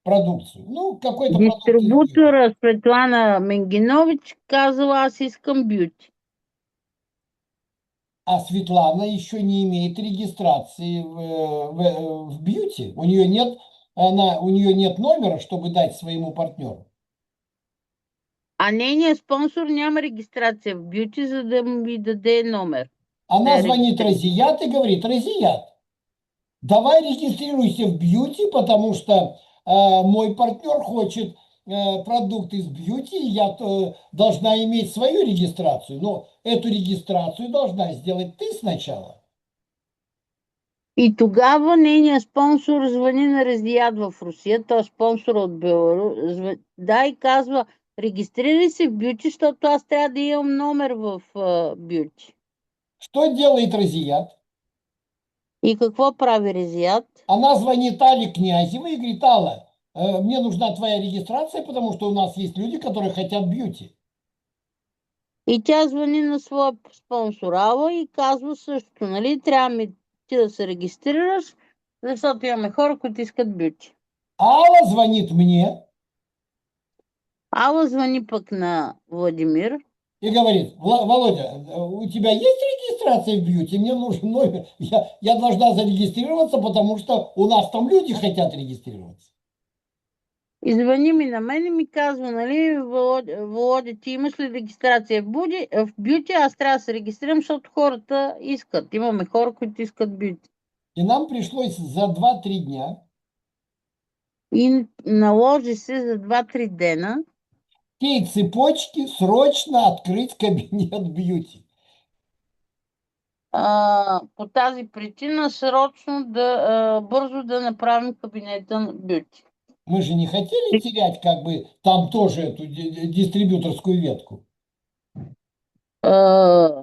продукцию. Ну, какой-то продукт из бьюти. дистрибутора Светлана Мингинович казала, аз искам бюти. А Светлана еще не имеет регистрации в бьюти. У нее нет номера, чтобы дать своему партнеру. А нейният спонсор няма регистрация в бюти, за да ми даде номер. Она звонит Разият и говорит: Разият, давай регистрируйся в бьюти, потому что мой партнер хочет продукт из бьюти, я должна иметь свою регистрацию, но эту регистрацию должна сделать ты сначала. И тогава нейният спонсор звъни на Разият в Русия, т.е. спонсор от Беларус, да, и казва: регистрирай се в бюти, защото аз трябва да имам номер в бюти. Что делает Разият? И какво прави Разият? Она звонит Алле Князевой и говорит: Алла, мне нужна твоя регистрация, потому что у нас есть люди, которые хотят бьюти. И тя звъни на своя спонсор Алла и казва също, нали, трябва ми ти да се регистрираш, защото имаме хора, които искат бюти. Алла звонит мне Алла звъни пък на Владимир и говорит: Володя, у тебя есть регистрация в бьюти? Мне нужен номер. Я должна зарегистрироваться, потому что у нас там люди хотят регистрироваться. и звъни ми на мен и ми казва, нали, Володя, ти имаш ли регистрация в бюти? Аз трябва да се регистрирам, защото хората искат. Имаме хора, които искат бюти. И нам пришлось за 2-3 дня И наложи се за 2-3 дена всей цепочки срочно открыть кабинет бьюти. по тази причина срочно бързо да направим кабинета на бюти. Мы же не хотели терять как бы там тоже эту дистрибьюторскую ветку.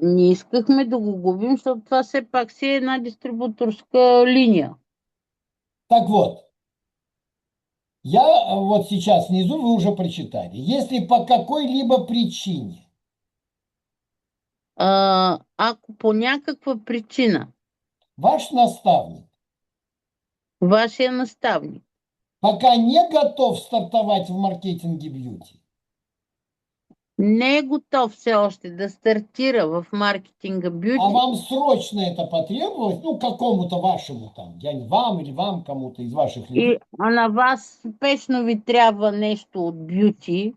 Не искахме да го губим, защото това все пак си е една дистрибуторска линия. Так вот, я вот сейчас внизу, вы уже прочитали, если по какой-либо причине Ако по някаква причина ваш наставник вашия наставник пока не готов стартовать в маркетинге бьюти, не е готов все още да стартира в маркетинга а бюти, вам срочно это потребовалось, ну, какому-то вашему там, я не вам или вам, кому-то из ваших людей, а на вас спешно ви трябва нещо от бюти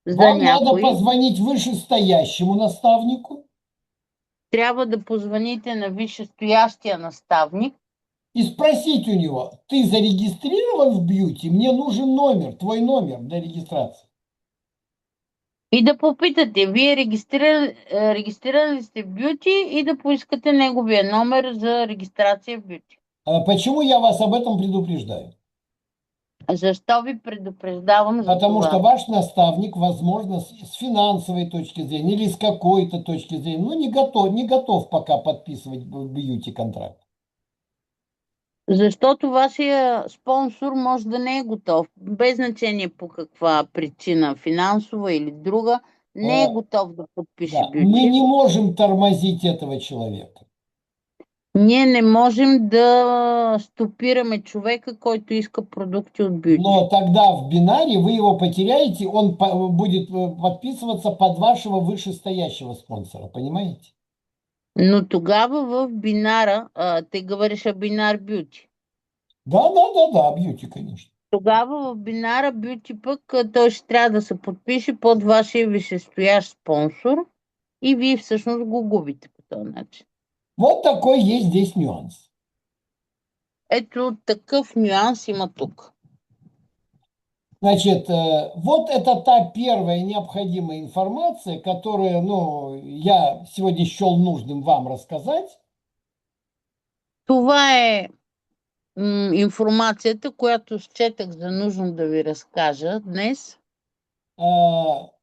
за вам надо някой, позвонить вышестоящему наставнику трябва да позвоните на висшестоящия наставник И спросить у него, ты зарегистрирован в бьюти? Мне нужен номер, твой номер для регистрации. и да попитате, вие регистрирали сте в бюти и да поискате неговия номер за регистрация в бюти. Почему я вас об этом предупреждаю? Защо ви предупреждавам за Потому что това? ваш наставник, возможно, с финансовой точки зрения или с какой-то точки зрения, ну, не готов пока подписывать бьюти-контракт. Защото вашия спонсор може да не е готов, без значение по каква причина, финансова или друга, не е готов да подпише Да, мы бюджет. не можем тормозить этого человека. Ние не можем да стопираме човека, който иска продукти от бюджет. Но тогда в бинаре вы его потеряете, он будет подписываться под вашего вышестоящего спонсора, понимаете? Но тогава в бинара, те говориша бинар бюти. Да, бьюти, конечно. Тогава в бинара бюти пък той ще трябва да се подпише под вашия висшестоящ спонсор и вие всъщност го губите по този начин. Вот такой есть здесь нюанс. Ето такъв нюанс има тук. Значит, вот это та первая необходимая информация, которую, я сегодня счел нужным вам рассказать. Това е информацията, която счетах за нужно да ви разкажа днес.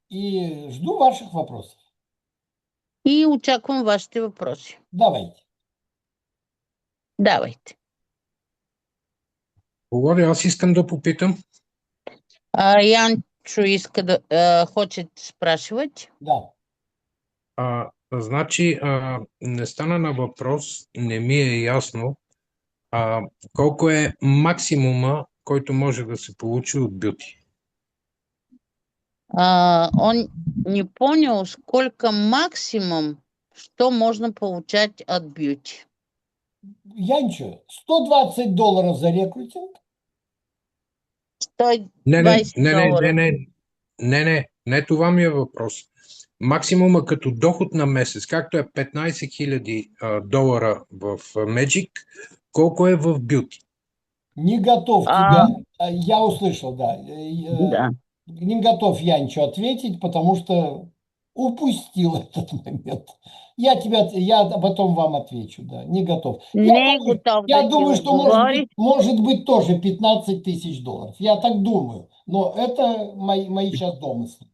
И жду ваших вопросов. И очаквам вашите въпроси. Давайте. Давайте. Володя, аз искам да попитам. Янчо иска да хоче да спрашивать. Да. Значи, не стана на въпрос, не ми е ясно колко е максимума, който може да се получи от бюти. Он не понял, сколько максимум, что можно получать от бьюти. Янчо, $120 за рекрутинг? 120 долара. Не, това ми е въпрос. Максимума като доход на месец, както е 15 000 долара в Magic, колко е в бюти? Не готов тебя, я услышал, да. Да. Не готов Янчо ответить, потому что упустил этот момент. Я потом вам отвечу, да, не готов. Не е готов Я да думаю, ти что отговори. может быть тоже 15 000 долларов. Я так думаю, но это мои сейчас домыслы.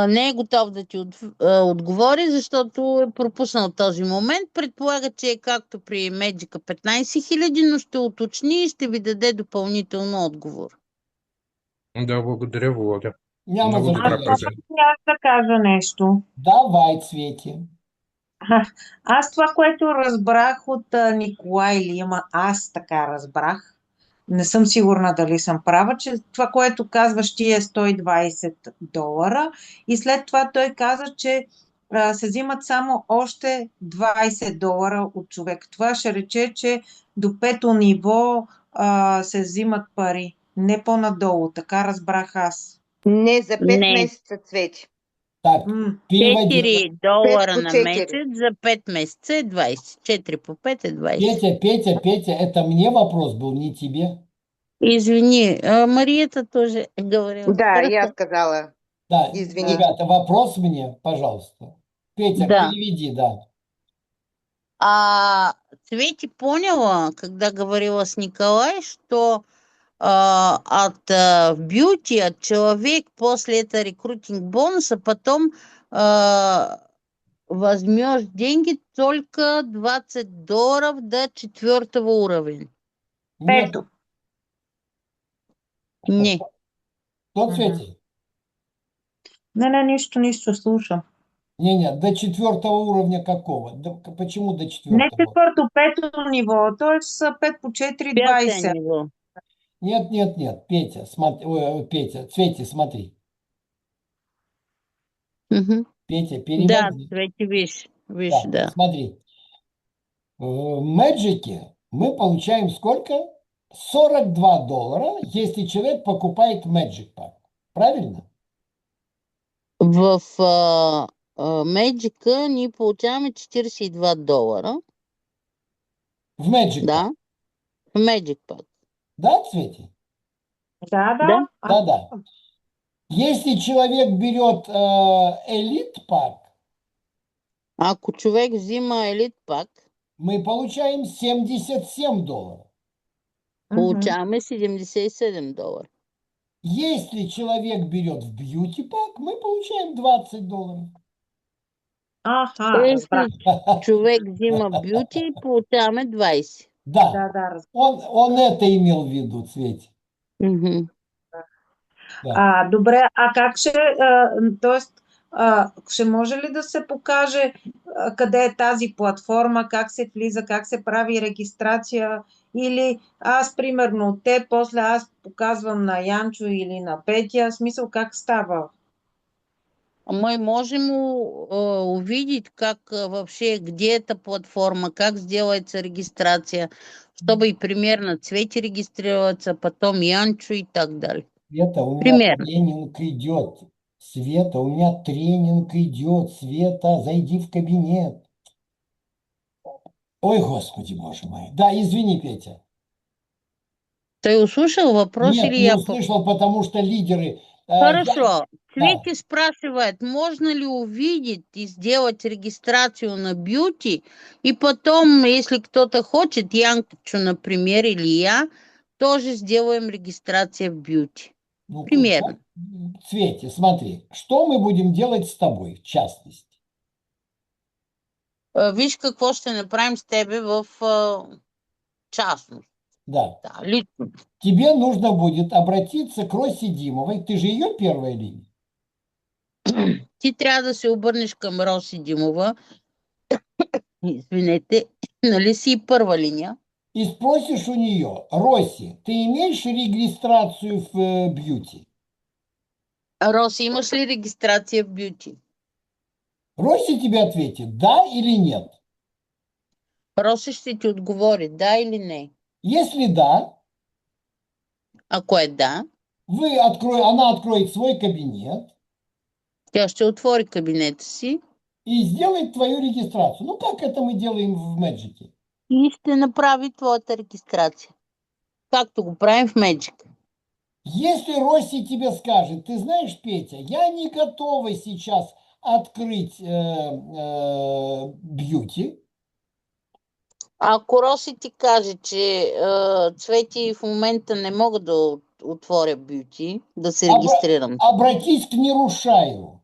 Не е готов да ти отговори, защото е пропуснал този момент. Предполага, че е както при Меджика 15 000, но ще уточни и ще ви даде допълнително отговор. Да, благодаря, Володя. Няма Много за добра що. презент. Аз да кажа нещо. Давай, Цвети. Аз това, което разбрах от Николай или аз така разбрах, не съм сигурна дали съм права, че това, което казваш ти е 120 долара и след това той каза, че се взимат само още 20 долара от човек. Това ще рече, че до пето ниво се взимат пари, не по-надолу. Така разбрах аз. Не, за 5 Не. месеца, Цвети. Так, переводи. 4 долара по на 4. месец за 5 месеца е 20. 4 по 5 е 20. Петя, это мне вопрос был, не тебе. Извини, Марията тоже говорила. Да, и аз казала. Да, Извините. ребята, вопрос мне, пожалуйста. Петя, Да. переведи, да. Цвети поняла, когда говорила с Николай, что от бьюти, от человек после этого рекрутинг бонуса потом возьмешь деньги только 20 долларов до 4 уровня. Нет. Пето. Не. Что, Цвети? Не, нищо, слушам. Не, до 4 уровня какого? Почему до 4? Не четвърто, пето ниво, т.е. 5 по 4, Пятое 20. ниво. Нет, Петя, смотри, Петя, Цвети, смотри. Мгм. Петя, Да, переводи. Цвети, видишь, да. Смотри. В Мэджике мы получаем сколько? $42, если человек покупает Magic Pack. Правильно? В Меджика ние получаваме $42. В Magic Да, Pack. в Magic Pack. Да, Цвети? Да, Да. да. Да, да. Если человек берет Elite Pack, Ако човек взима елит пак, мы получаем $77. Мгм. получаваме $77. Если человек берет в Beauty Pack, мы получаем $20. Аха, разбрах. Если човек взима бюти, получаваме 20. Да, Да, разбрах. он это имел в виду, Цвети. Мгм. Да. Добре, а как ще може ли да се покаже къде е тази платформа, как се влиза, как се прави регистрация, или аз примерно от те, после аз показвам на Янчо или на Петя, смисъл как става? Мы можем увидеть, как вообще, где эта платформа, как сделается регистрация, чтобы и примерно Цвете регистрироваться, потом Янчу и так далее. Света, у меня Примерно. тренинг идет. Света, у меня тренинг идет. Света, зайди в кабинет. Ой, Господи, Боже мой. Да, извини, Петя. Ты услышал вопрос Нет, или не я... услышал, потому что лидеры... Хорошо. Да. Цвети спрашивает, можно ли увидеть и сделать регистрацию на бьюти, и потом, если кто-то хочет, Янчу, например, или я, тоже сделаем регистрацию в бьюти. Ну, Примерно. Цвети, смотри, что мы будем делать с тобой, в частности? Виж какво ще направим с тебе в частност. Да. Да, лично. Тебе нужно будет обратиться к Росе Димовой. Ты же ее первая линия. Ти трябва да се обърнеш към Роси Димова. Извинете, нали си първа линия? И спросишь у нее: Роси, ты имеешь регистрацию в бьюти? Роси, имаш ли регистрация в бюти? Роси тебе ответит, да или нет. Роси ще ти отговори, да или не. Если да, Ако е да, она откроет свой кабинет тя ще отвори кабинета си и сделает твою регистрацию. Ну, как это мы делаем в Magic? и ще направи твоята регистрация. Както го правим в Magic. Если Роси тебе скажет, ты знаешь, Петя, я не готова сейчас открыть бьюти, Ако Роси ти каже, че Цвети в момента не мога да отворя бюти, да се регистрирам. обратись к Нерушаеву.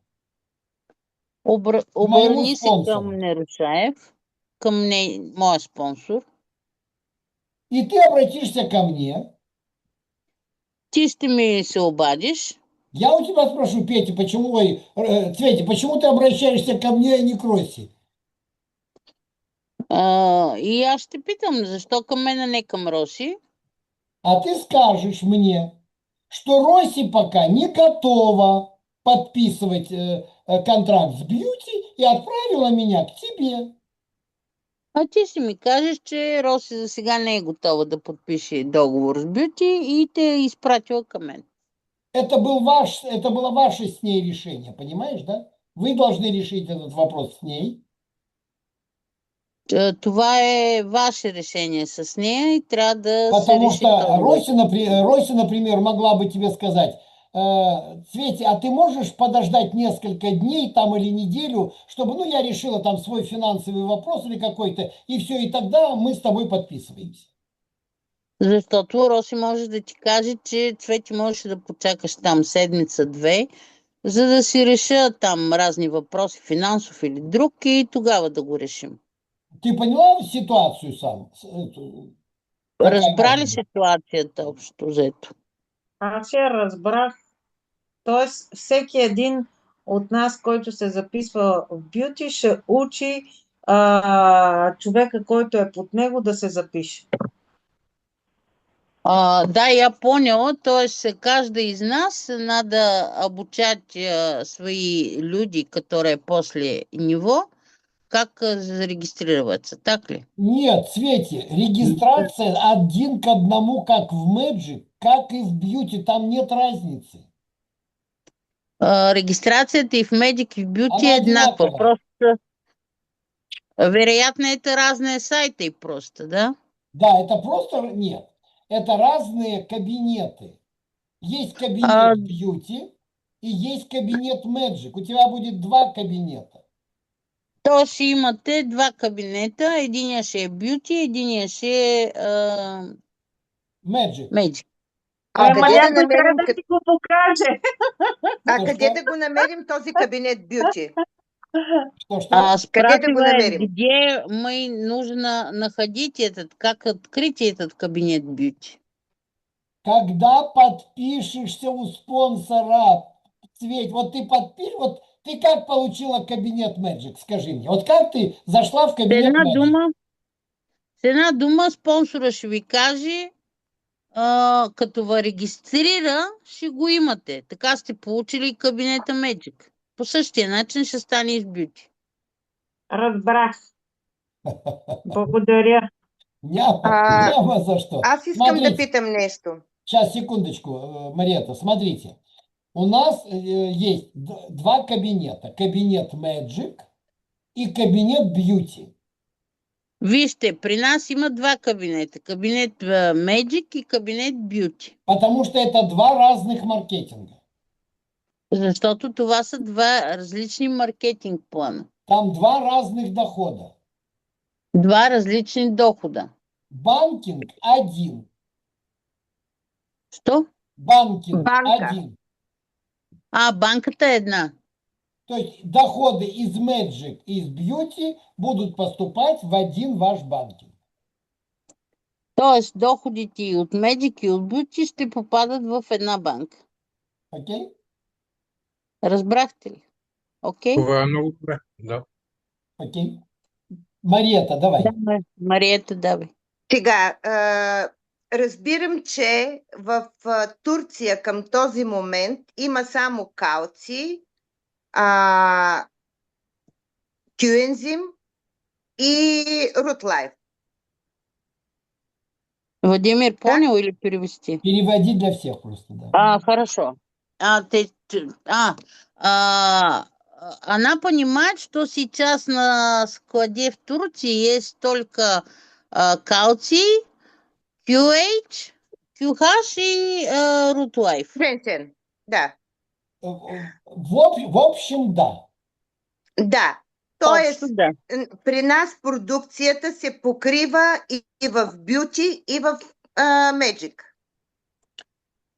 Обърни се спонсору. към Нерушаев, към моя спонсор. И ты обратишься ко мне. Ти ще ми се обадиш. Я у тебя спрошу, Петя, Цвети, почему ты обращаешься ко мне, а не к Роси? И аз ще питам, защо към мен, а не към Роси? А ты скажешь мне, что Роси пока не готова подписывать контракт с Бьюти и отправила меня к тебе. А ти ще ми кажеш, че Роси за сега не е готова да подпише договор с Бюти и те е изпратила към мен. Это было ваше с ней решение, понимаешь, да? Вы должны решить этот вопрос с ней. Това е ваше решение с нея и трябва да се Потому реши что този въпрос. Роси, например, могла бы тебе сказать: Цвети, а ты можешь подождать несколько дней там или неделю, чтобы, ну, я решила там свой финансовый вопрос или какой-то, и все, и тогда мы с тобой подписываемся. Защото Роси може да ти каже, че Цвети можеше да почакаш там седмица-две, за да си реша там разни въпроси, финансов или друг, и тогава да го решим. Ты поняла ситуацию сам? Разбрали ситуацията общо взето? Аз я разбрах. Тоест, всеки един от нас, който се записва в бюти, ще учи човека, който е под него, да се запише. Да, я поняла. Тоест, каждый из нас надо обучать свои люди, которые после него, как зарегистрироваться, так ли? Нет, Свети, регистрация 1 к 1, как в Magic, как и в Beauty, там нет разницы. Регистрацията и в Magic и в Beauty Она е еднаква. одинаковая. Просто, вероятно, это разные сайты просто, да? Да, это просто нет. Это разные кабинеты. Есть А, кабинет Beauty и есть кабинет Magic. У тебя будет два кабинета. То ще имате два кабинета. Единия ще е Beauty, единия ще е Magic. Magic. А Ама къде да някой трябва намерим, да ти го покаже. а Що, къде що? да го намерим този кабинет Beauty? Что? Къде да го Спрашивает, намерим? где мы нужно находить этот, как открыть этот кабинет Beauty. Когда подпишешься у спонсора, Светь, вот ты вот ты как получила кабинет Magic, скажи мне. Вот как ты зашла в С кабинет една Magic? дума, с една дума спонсора ще ви каже, като ви регистрира, ще го имате. Така сте получили кабинета Magic. По същия начин ще стане и с Beauty. Разбрах. Благодаря. Няма, няма за что. Аз искам да Смотрите, питам нещо. сейчас, секундочку, Мариетта, смотрите. У нас есть два кабинета. Кабинет Magic и кабинет Beauty. Вижте, при нас има два кабинета. Кабинет Magic и кабинет Beauty. Потому что это два разных маркетинга. Защото това са два различни маркетинг плана. Там два разных дохода. Два различни дохода. Банкинг один. Що? Банкинг Банка. один. Банката е една. То есть доходы из Magic и из Beauty будут поступать в один ваш банкинг. Тоест, доходите и от Magic и от Beauty ще попадат в една банка. Окей? Разбрахте ли? Окей? Това е много добре. Да. Окей. Мариета, давай. Да, Мариета, давай. Сега, разбирам, че в Турция към този момент има само калци, кюензим и рутлайф. Владимир, понял или перевести? Переводи для всех просто, да. Хорошо. Она понимает, что сейчас на складе в Турции есть только калций, QH, QH и Рутлайф. Френсен, да. В общем, да. Да. Тоест, Общо, да. при нас продукцията се покрива и в Beauty, и в Magic.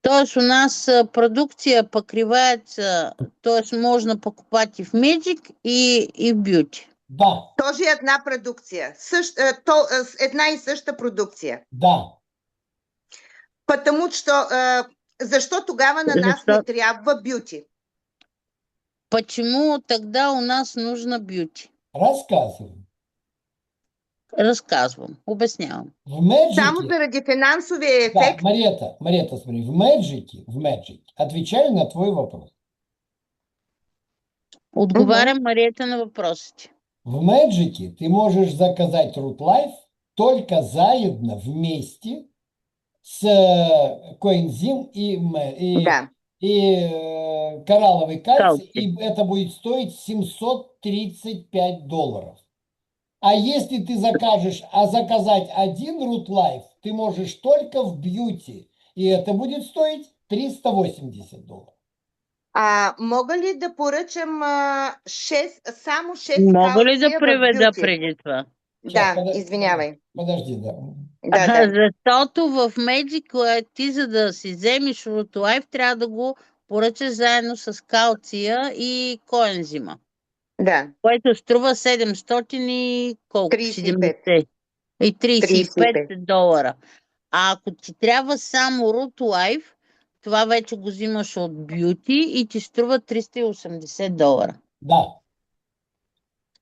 Тоест у нас продукция покрывается, то есть можно покупать и в Magic, и в Beauty. Да. Тоже една продукция. Една и съща продукция. Да. Потому що, защо тогава на нас не трябва Beauty? Почему тогда у нас нужно Beauty? Рассказывам, обяснявам. В Magic... Само заради финансовия ефект. Да, Мариетта, смотри, в Magic, отвечаю на твой вопрос. Отговарям Мариета на въпросите. В Magic ты можешь заказать Root Life только заедно вместе с коэнзим и коралловый кальций, и это будет стоить $735. А если ты заказать один Root Life, ты можешь только в Beauty, и это будет стоить $380. Мога ли да поръчам само 6 Мога ли да калция в преведа Beauty? преди това? Да, извинявай. Подожди, да. Да. Защото в Magic ти, за да си вземеш Root Life, трябва да го поръчаш заедно с калция и коензима. Да. Което струва 700 и колко? 35. И $35. А ако ти трябва само Root Life, това вече го взимаш от Beauty и ти струва $380. Да.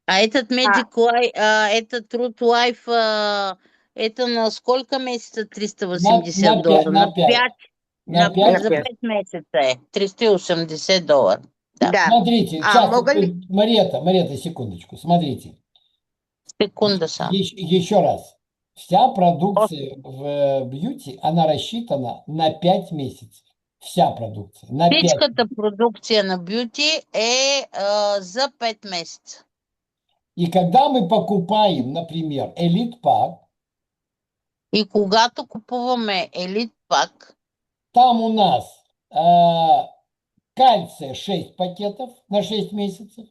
А этот Magic Life, этот Root Life, это на сколько месяца $380? На 5. За 5 месеца е $380. Да. Смотрите, сейчас, Мариетта, секундочку, смотрите. Секунда сам. Еще раз. Вся продукция в Beauty, она рассчитана на 5 месяцев. Вся продукция. На 5. Всичката продукция на бюти е за 5 месеца. И когда мы покупаем, например, Elite Pack, И когато купуваме Елит пак, там у нас кальция 6 пакетов на 6 месяцев,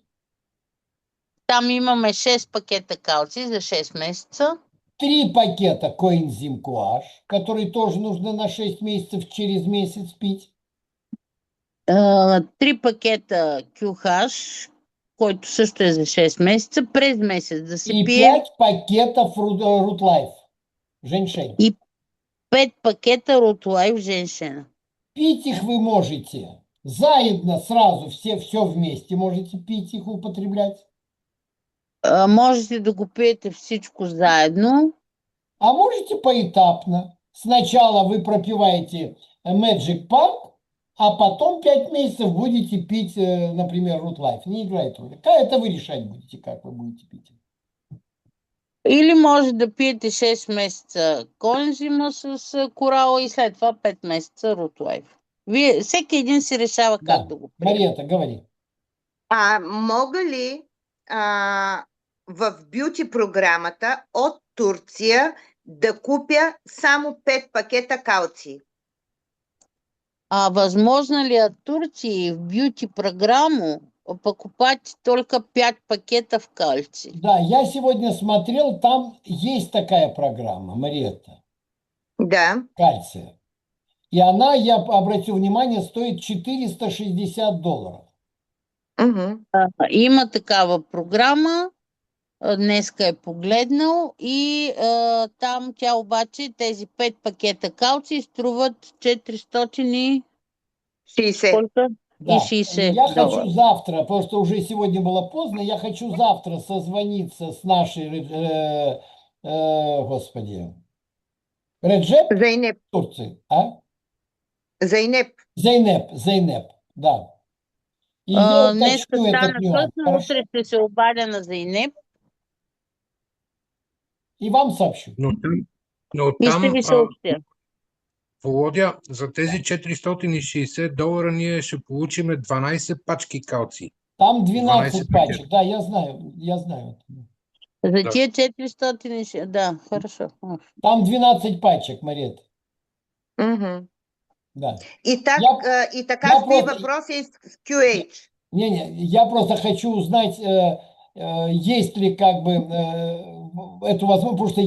там имаме 6 пакета калци за 6 месеца, 3 пакета коэнзим CoA, который тоже нужно на 6 месяцев через месяц пить, 3 пакета QH, който също е за 6 месеца, през месец да се и пие 5 пакетов Root Life, женьшень. и 5 пакета Ротлайф женщина. Пить их вы можете заедно, сразу, все вместе можете пить их, употреблять. Можете да го пиете всичко заедно, А можете поэтапно. Сначала вы пропиваете Magic Pack, а потом 5 месяцев будете пить, например, Root Life. Не играет роли. Это вы решать будете, как вы будете пить. или може да пиете 6 месеца коензима с корала и след това 5 месеца Ротлайф. Вие, всеки един си решава как Да, да го приема. Мариета, говори. Мога ли в бюти програмата от Турция да купя само 5 пакета калци? Возможно ли от Турции в бьюти программу покупать только 5 пакетов кальция? Да, я сегодня смотрел, там есть такая программа, Мариетта, Да. кальция. И она, я обратил внимание, стоит $460. Мгм. Има такава програма, днеска е погледнал и там тя обаче тези 5 пакета калци струват 400 и 60. сколько? Да. И 60 Я доллара. хочу завтра, потому что уже сегодня было поздно, я хочу завтра созвониться с нашей, господи, Реджеп Зайнеп. Турции, а? Зайнеп. Зейнеп, да. И я Днеска уточню этот стана нюанс, късно, хорошо? утре ще се обадя на Зайнеп И вам сообщу. Но и ще там, ви съобщя. Володя, за тези $460 ние ще получиме 12 пачки калци. Там 12 12 пачек, да, я знаю. За Да. тия 400, да, хорошо. Там 12 пачек, Марет, Мгм. да. И така я стои просто- въпроса и с QH. Не, я просто хочу узнать, есть ли как бы эту возможность, потому что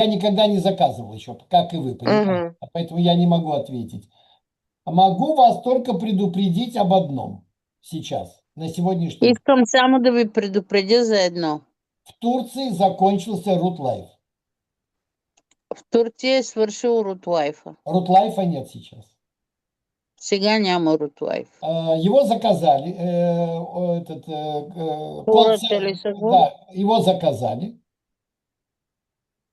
я никогда не заказывал еще, как и вы, понимаете, Мгм. поэтому я не могу ответить. Могу вас только предупредить об одном сейчас, на сегодняшний день. Искам само да ви предупредя за едно. В Турции закончился Root Life. В Турция е свършил Ротлайфа. Root Life нет сейчас. Сега няма Ротлайф. Его заказали, Поръчали са го. да, его заказали.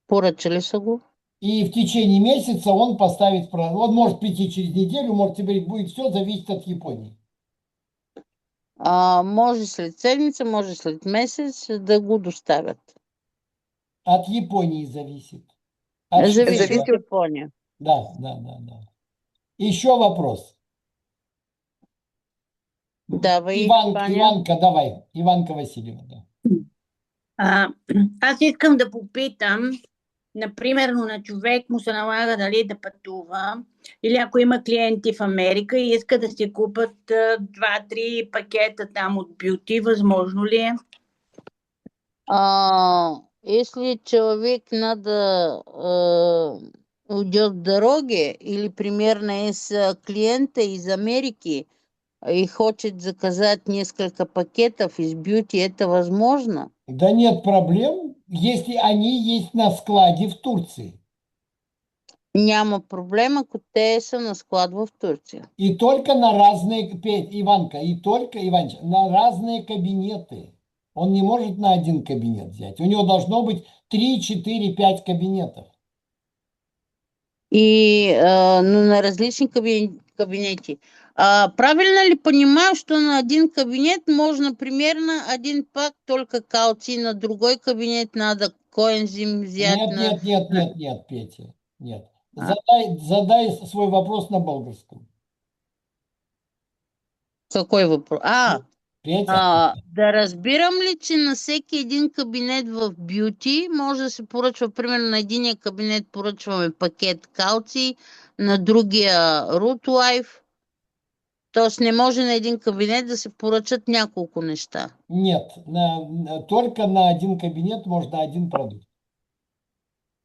Поръчали са го. И в течение месяца он поставит, он может прийти через неделю, может теперь будет все зависеть от Японии. Може след седмица, може след месец да го доставят. От Японии зависит. От Зависи Швеции. от Япония. Да. Еще вопрос. Давай, Ваня. Иванка, давай. Иванка Васильева. Да. Аз искам да попитам, например, на човек му се налага дали да пътува, или ако има клиенти в Америка и иска да си купат 2-3 пакета там от бюти, възможно ли е? Если человек надо уйдет в дороге, или примерно из клиента из Америки и хочет заказать несколько пакетов из бьюти, это возможно? Да нет проблем, если они есть на складе в Турции. Няма проблем, ако те са на склад в Турция. И только на разные, Иванка, на разные кабинеты. Он не может на один кабинет взять. У него должно быть 3, 4, 5 кабинетов. Но на различни кабинети. Правильно ли понимаю, что на один кабинет можно примерно один пак только калций, на другой кабинет надо коэнзим взять? Нет, Петя, нет. Задай свой вопрос на болгарском. Какой въпрос? Петя, Да разбирам ли, че на всеки един кабинет в бюти може да се поръчва, примерно на единия кабинет поръчваме пакет калци, на другия Root Life, т.е. не може на един кабинет да се поръчат няколко неща. нет, только на один кабинет можно один продукт.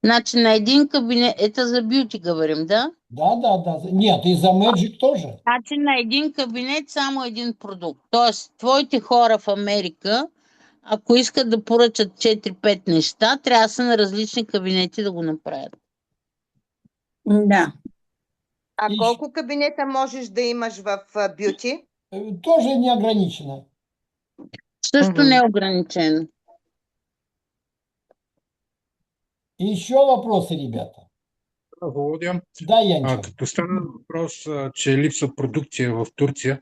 Значи на един кабинет, это за бюти говорим, да? Да. Нет, и за Magic тоже. Значи на един кабинет само един продукт. Тоест, твоите хора в Америка, ако искат да поръчат 4-5 неща, трябва да са на различни кабинети да го направят. Да. А И колко кабинета можеш да имаш в бюти? Тоже не ограничено. Също не е ограничено. Еще вопросы, ребята? Володя, Да, Янчо. като стана въпрос, че липсва продукция в Турция,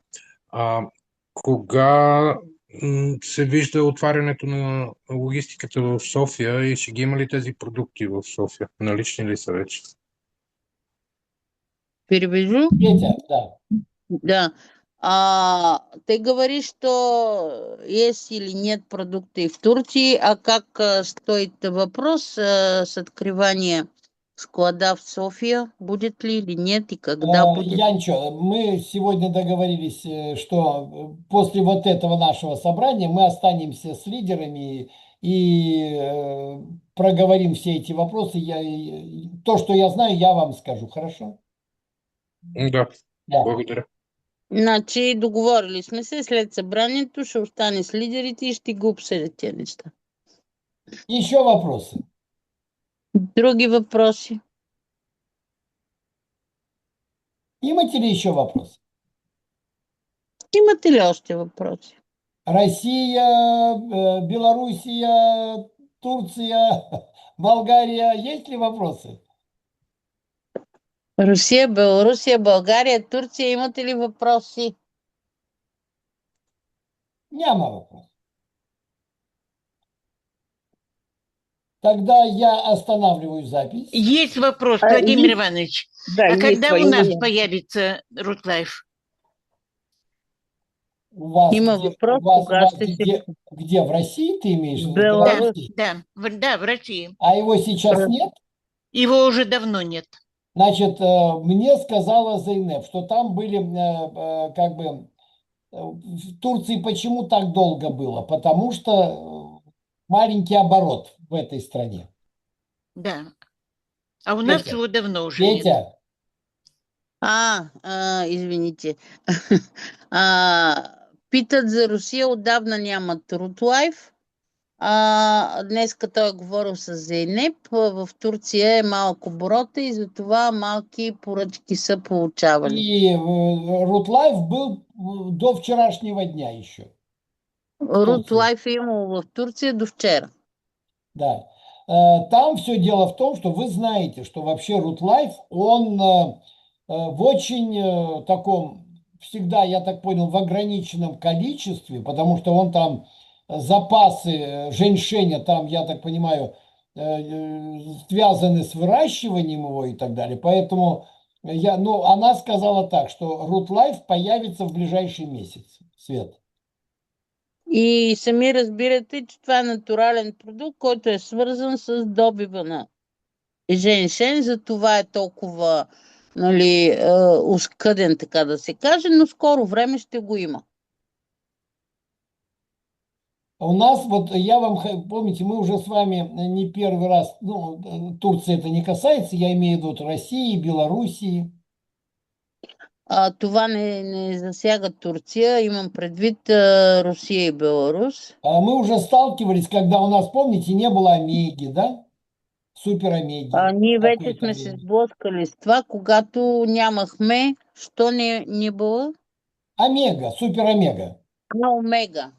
кога се вижда отварянето на логистиката в София и ще ги има ли тези продукти в София? Налични ли са вече? Перевяжу? Петя, да. Да. Ты говоришь, что есть или нет продукта и в Турции, а как стоит вопрос с открывания склада в София, будет ли или нет, и когда будет? Янчо, мы сегодня договорились, что после вот этого нашего собрания мы останемся с лидерами и проговорим все эти вопросы. То, что я знаю, я вам скажу, хорошо? Да, Да. благодаря. Значи договорили сме се, след събранието ще остане с лидерите и ще го обсъдят тези неща. Еще вопросы? Други въпроси? Имате ли еще вопросы? Имате ли още въпроси? Россия, Белоруссия, Турция, Болгария. Есть ли вопросы? Русия, Белорусия, България, Турция, имате ли въпроси? Няма вопрос. Тогда я останавливаю запись. Есть вопрос, А, Владимир есть. Иванович. Да, А есть когда у нас военные. появится Рутлайф? У вас Има где, въпрос, у вас кога ще се... где? В России ты имеешь в виду? В Беларусь. Да, Беларуси? да, в России. А его сейчас нет? Его уже давно нет. Значит, мне сказала Зайнеп, что там были как бы в Турции почему так долго было? Потому что маленький оборот в этой стране. Да. А у нас Петя, его давно уже нет. Петя, Извините. Питат за Русия, отдавна нямат Рутлайф. Днес като е говорил с Зейнеп, в Турция е малко оборота и затова малки поръчки са получавали. и Рутлайф был до вчерашнего дня еще. Рутлайф е имало в Турция до вчера. Да. Там все дело в том, что вы знаете, что вообще Рутлайф, он в очень таком, всегда, я так понял, в ограниченном количестве, потому что он там запасы женьшеня, там, я так понимаю, связаны с выращиванием его и так далее. Поэтому она сказала так, что Рутлайф появится в ближайший месяц. Свет. И сами разбирате, че това е натурален продукт, който е свързан с добива на женшен, за това е толкова оскъден, така да се каже, но скоро време ще го има. У нас, вот я вам, помните, мы уже с вами не первый раз, Турции это не касается, я имею в виду России, Белоруссии. Това не засяга Турция, имам предвид Русия и Беларус. Мы уже сталкивались, когда у нас, помните, не было Омеги, да? Супер Омеги. Ние вече сме се сблъскали с това, когато нямахме, що не было? Омега, супер Омега. Омега,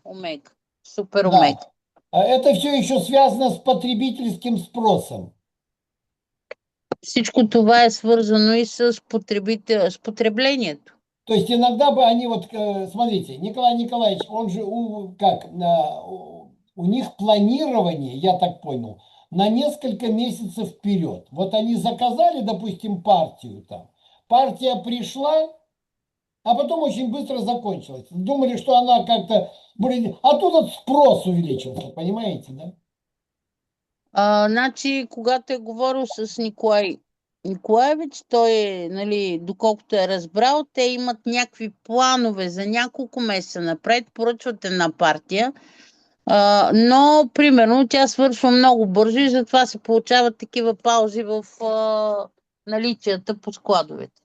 супер Да. Омега. Это все еще связано с потребительским спросом. Всичко това е свързано и с потреблението. То есть иногда бы они вот, смотрите, Николай Николаевич, он же у них планирование, я так понял, на несколько месяцев вперед. Вот они заказали, допустим, партию там. Партия пришла, а потом очень быстро закончилась. Думали, что она как-то... А тут вот спрос увеличился, понимаете, да? Значи, когато е говорил с Николай Николаевич, той е, нали, доколкото е разбрал, те имат някакви планове за няколко месеца напред, поръчват една партия, но, примерно, тя свършва много бързо и затова се получават такива паузи в наличията по складовете.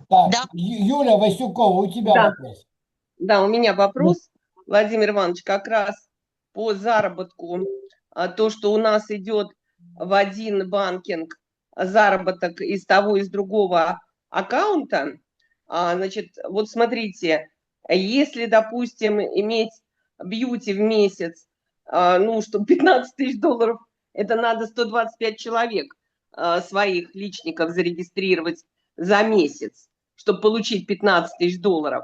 Так, Да. Юля Васюкова, у тебя Да. вопрос. Да, у меня вопрос, Владимир Иванович, как раз по заработку. То, что у нас идет в один банкинг заработок из того, из другого аккаунта. Значит, вот смотрите, если, допустим, иметь бьюти в месяц, ну, чтобы 15 тысяч долларов, это надо 125 человек своих личников зарегистрировать за месяц, чтобы получить 15 тысяч долларов.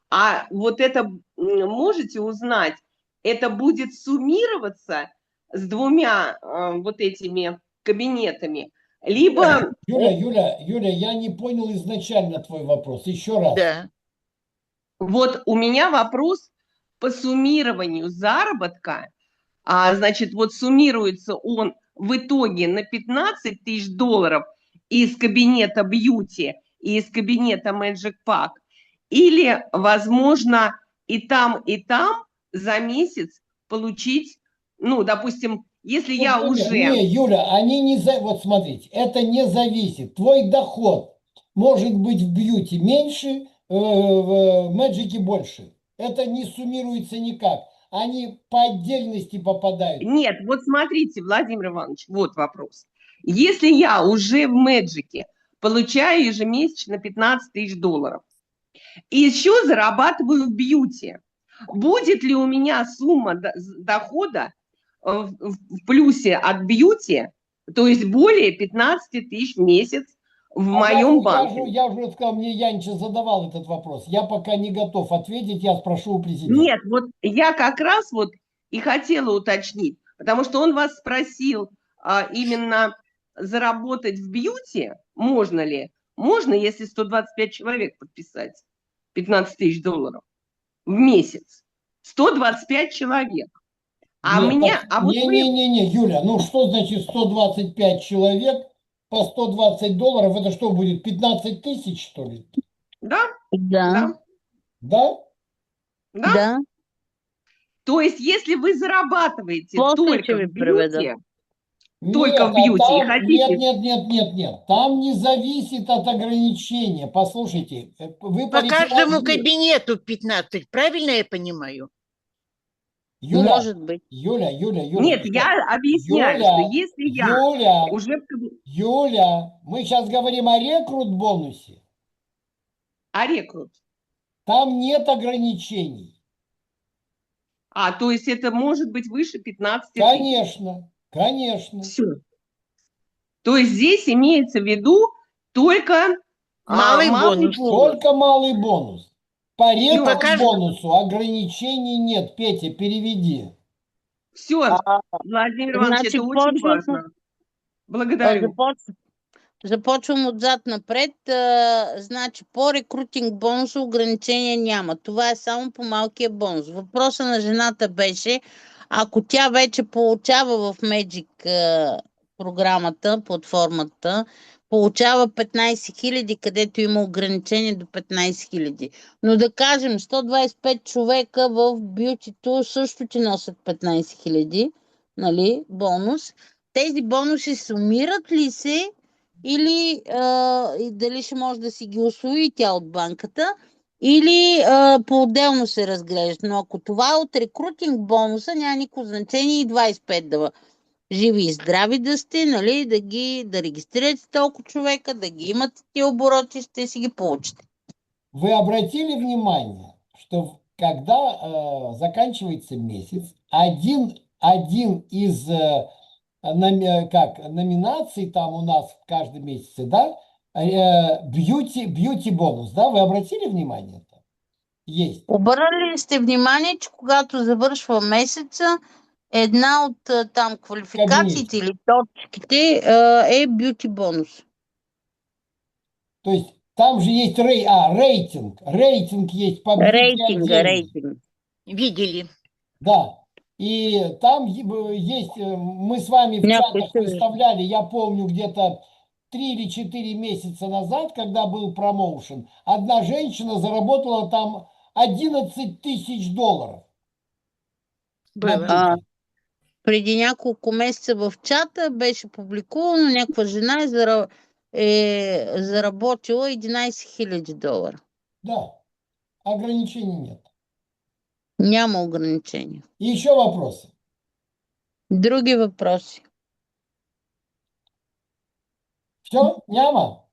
А вот это можете узнать, это будет суммироваться с двумя вот этими кабинетами, либо... Юля, я не понял изначально твой вопрос. Еще раз. Да. Вот у меня вопрос по суммированию заработка. Значит, вот суммируется он в итоге на 15 тысяч долларов из кабинета бьюти и из кабинета Magic Pack. Или, возможно, и там за месяц получить, ну, допустим, если Нет, я Юля, уже... Не, Юля, они не... Вот смотрите, это не зависит. Твой доход может быть в бьюти меньше, в Мэджике больше. Это не суммируется никак. Они по отдельности попадают. Нет, вот смотрите, Владимир Иванович, вот вопрос. Если я уже в Мэджике получаю ежемесячно 15 тысяч долларов, и еще зарабатываю в бьюти, будет ли у меня сумма дохода в плюсе от бьюти, то есть более 15 тысяч в месяц в моем банке? Я уже сказал, мне Янча задавал этот вопрос. Я пока не готов ответить, я спрошу у президента. Нет, вот я как раз вот и хотела уточнить, потому что он вас спросил именно заработать в бьюти, можно ли? Можно, если 125 человек подписать 15 тысяч долларов в месяц. 125 человек. Не, Юля, ну что значит 125 человек по 120 долларов? Это что будет, 15 тысяч, что ли? Да? Да. Да? Да. То есть, если вы зарабатываете После только тебе в бьюти, приведу. только в бьюти и хотите... Нет. Там не зависит от ограничения. Послушайте, вы По каждому порекомендуете- кабинету 15, правильно я понимаю? Юля, Может быть. Юля. Нет, я объясняю, Юля, что если я Юля, уже... Юля, мы сейчас говорим о рекрут-бонусе. А рекрут? Там нет ограничений. То есть это может быть выше 15 тысяч? Конечно. Все. То есть здесь имеется в виду только Малый бонус. Только малый бонус. По Всё. рекрут-бонусу ограничений нет. Петя, переведи. Все, Владимир Иванович, значи это очень почвам- важно. Благодарю. Започвам отзад напред. Значи по рекрутинг бонуса ограничения няма. Това е само по малкия бонус. Въпросът на жената беше, ако тя вече получава в Magic програмата, платформата, получава 15 000, където има ограничение до 15 000. Но да кажем, 125 човека в бютито също ти носят 15 000, нали, бонус. Тези бонуси сумират ли се или и дали ще може да си ги усвои тя от банката, или по-отделно се разглежда. Но ако това е от рекрутинг бонуса, няма никакво значение и 25 да живи и здрави да сте, нали, да регистрирате толкова човека, да ги имате тия обороти, ще си ги получите. Вы обратили внимание, что когда заканчивается месяц, один из номинаций там у нас в каждом месяце, да, бьюти бонус, да, вы обратили внимание? Есть. Обърнали ли сте внимание, че когато завършва месеца, една от там квалификациите или точките е бюти бонус? То есть там же есть рейтинг. Рейтинг есть по бьюти отдельно. Рейтинг. Видели. Да. И там есть, мы с вами в Някой чатах ще выставляли, я помню, где-то 3 или 4 месяца назад, когда был промоушен, одна женщина заработала там 11 тысяч долларов на Было. бьюти. Преди няколко месеца в чата беше публикувано, някаква жена е заработила 11 000 долара. Да, ограничений нет. Няма ограничения. И еще вопросы? Други въпроси? Все, няма?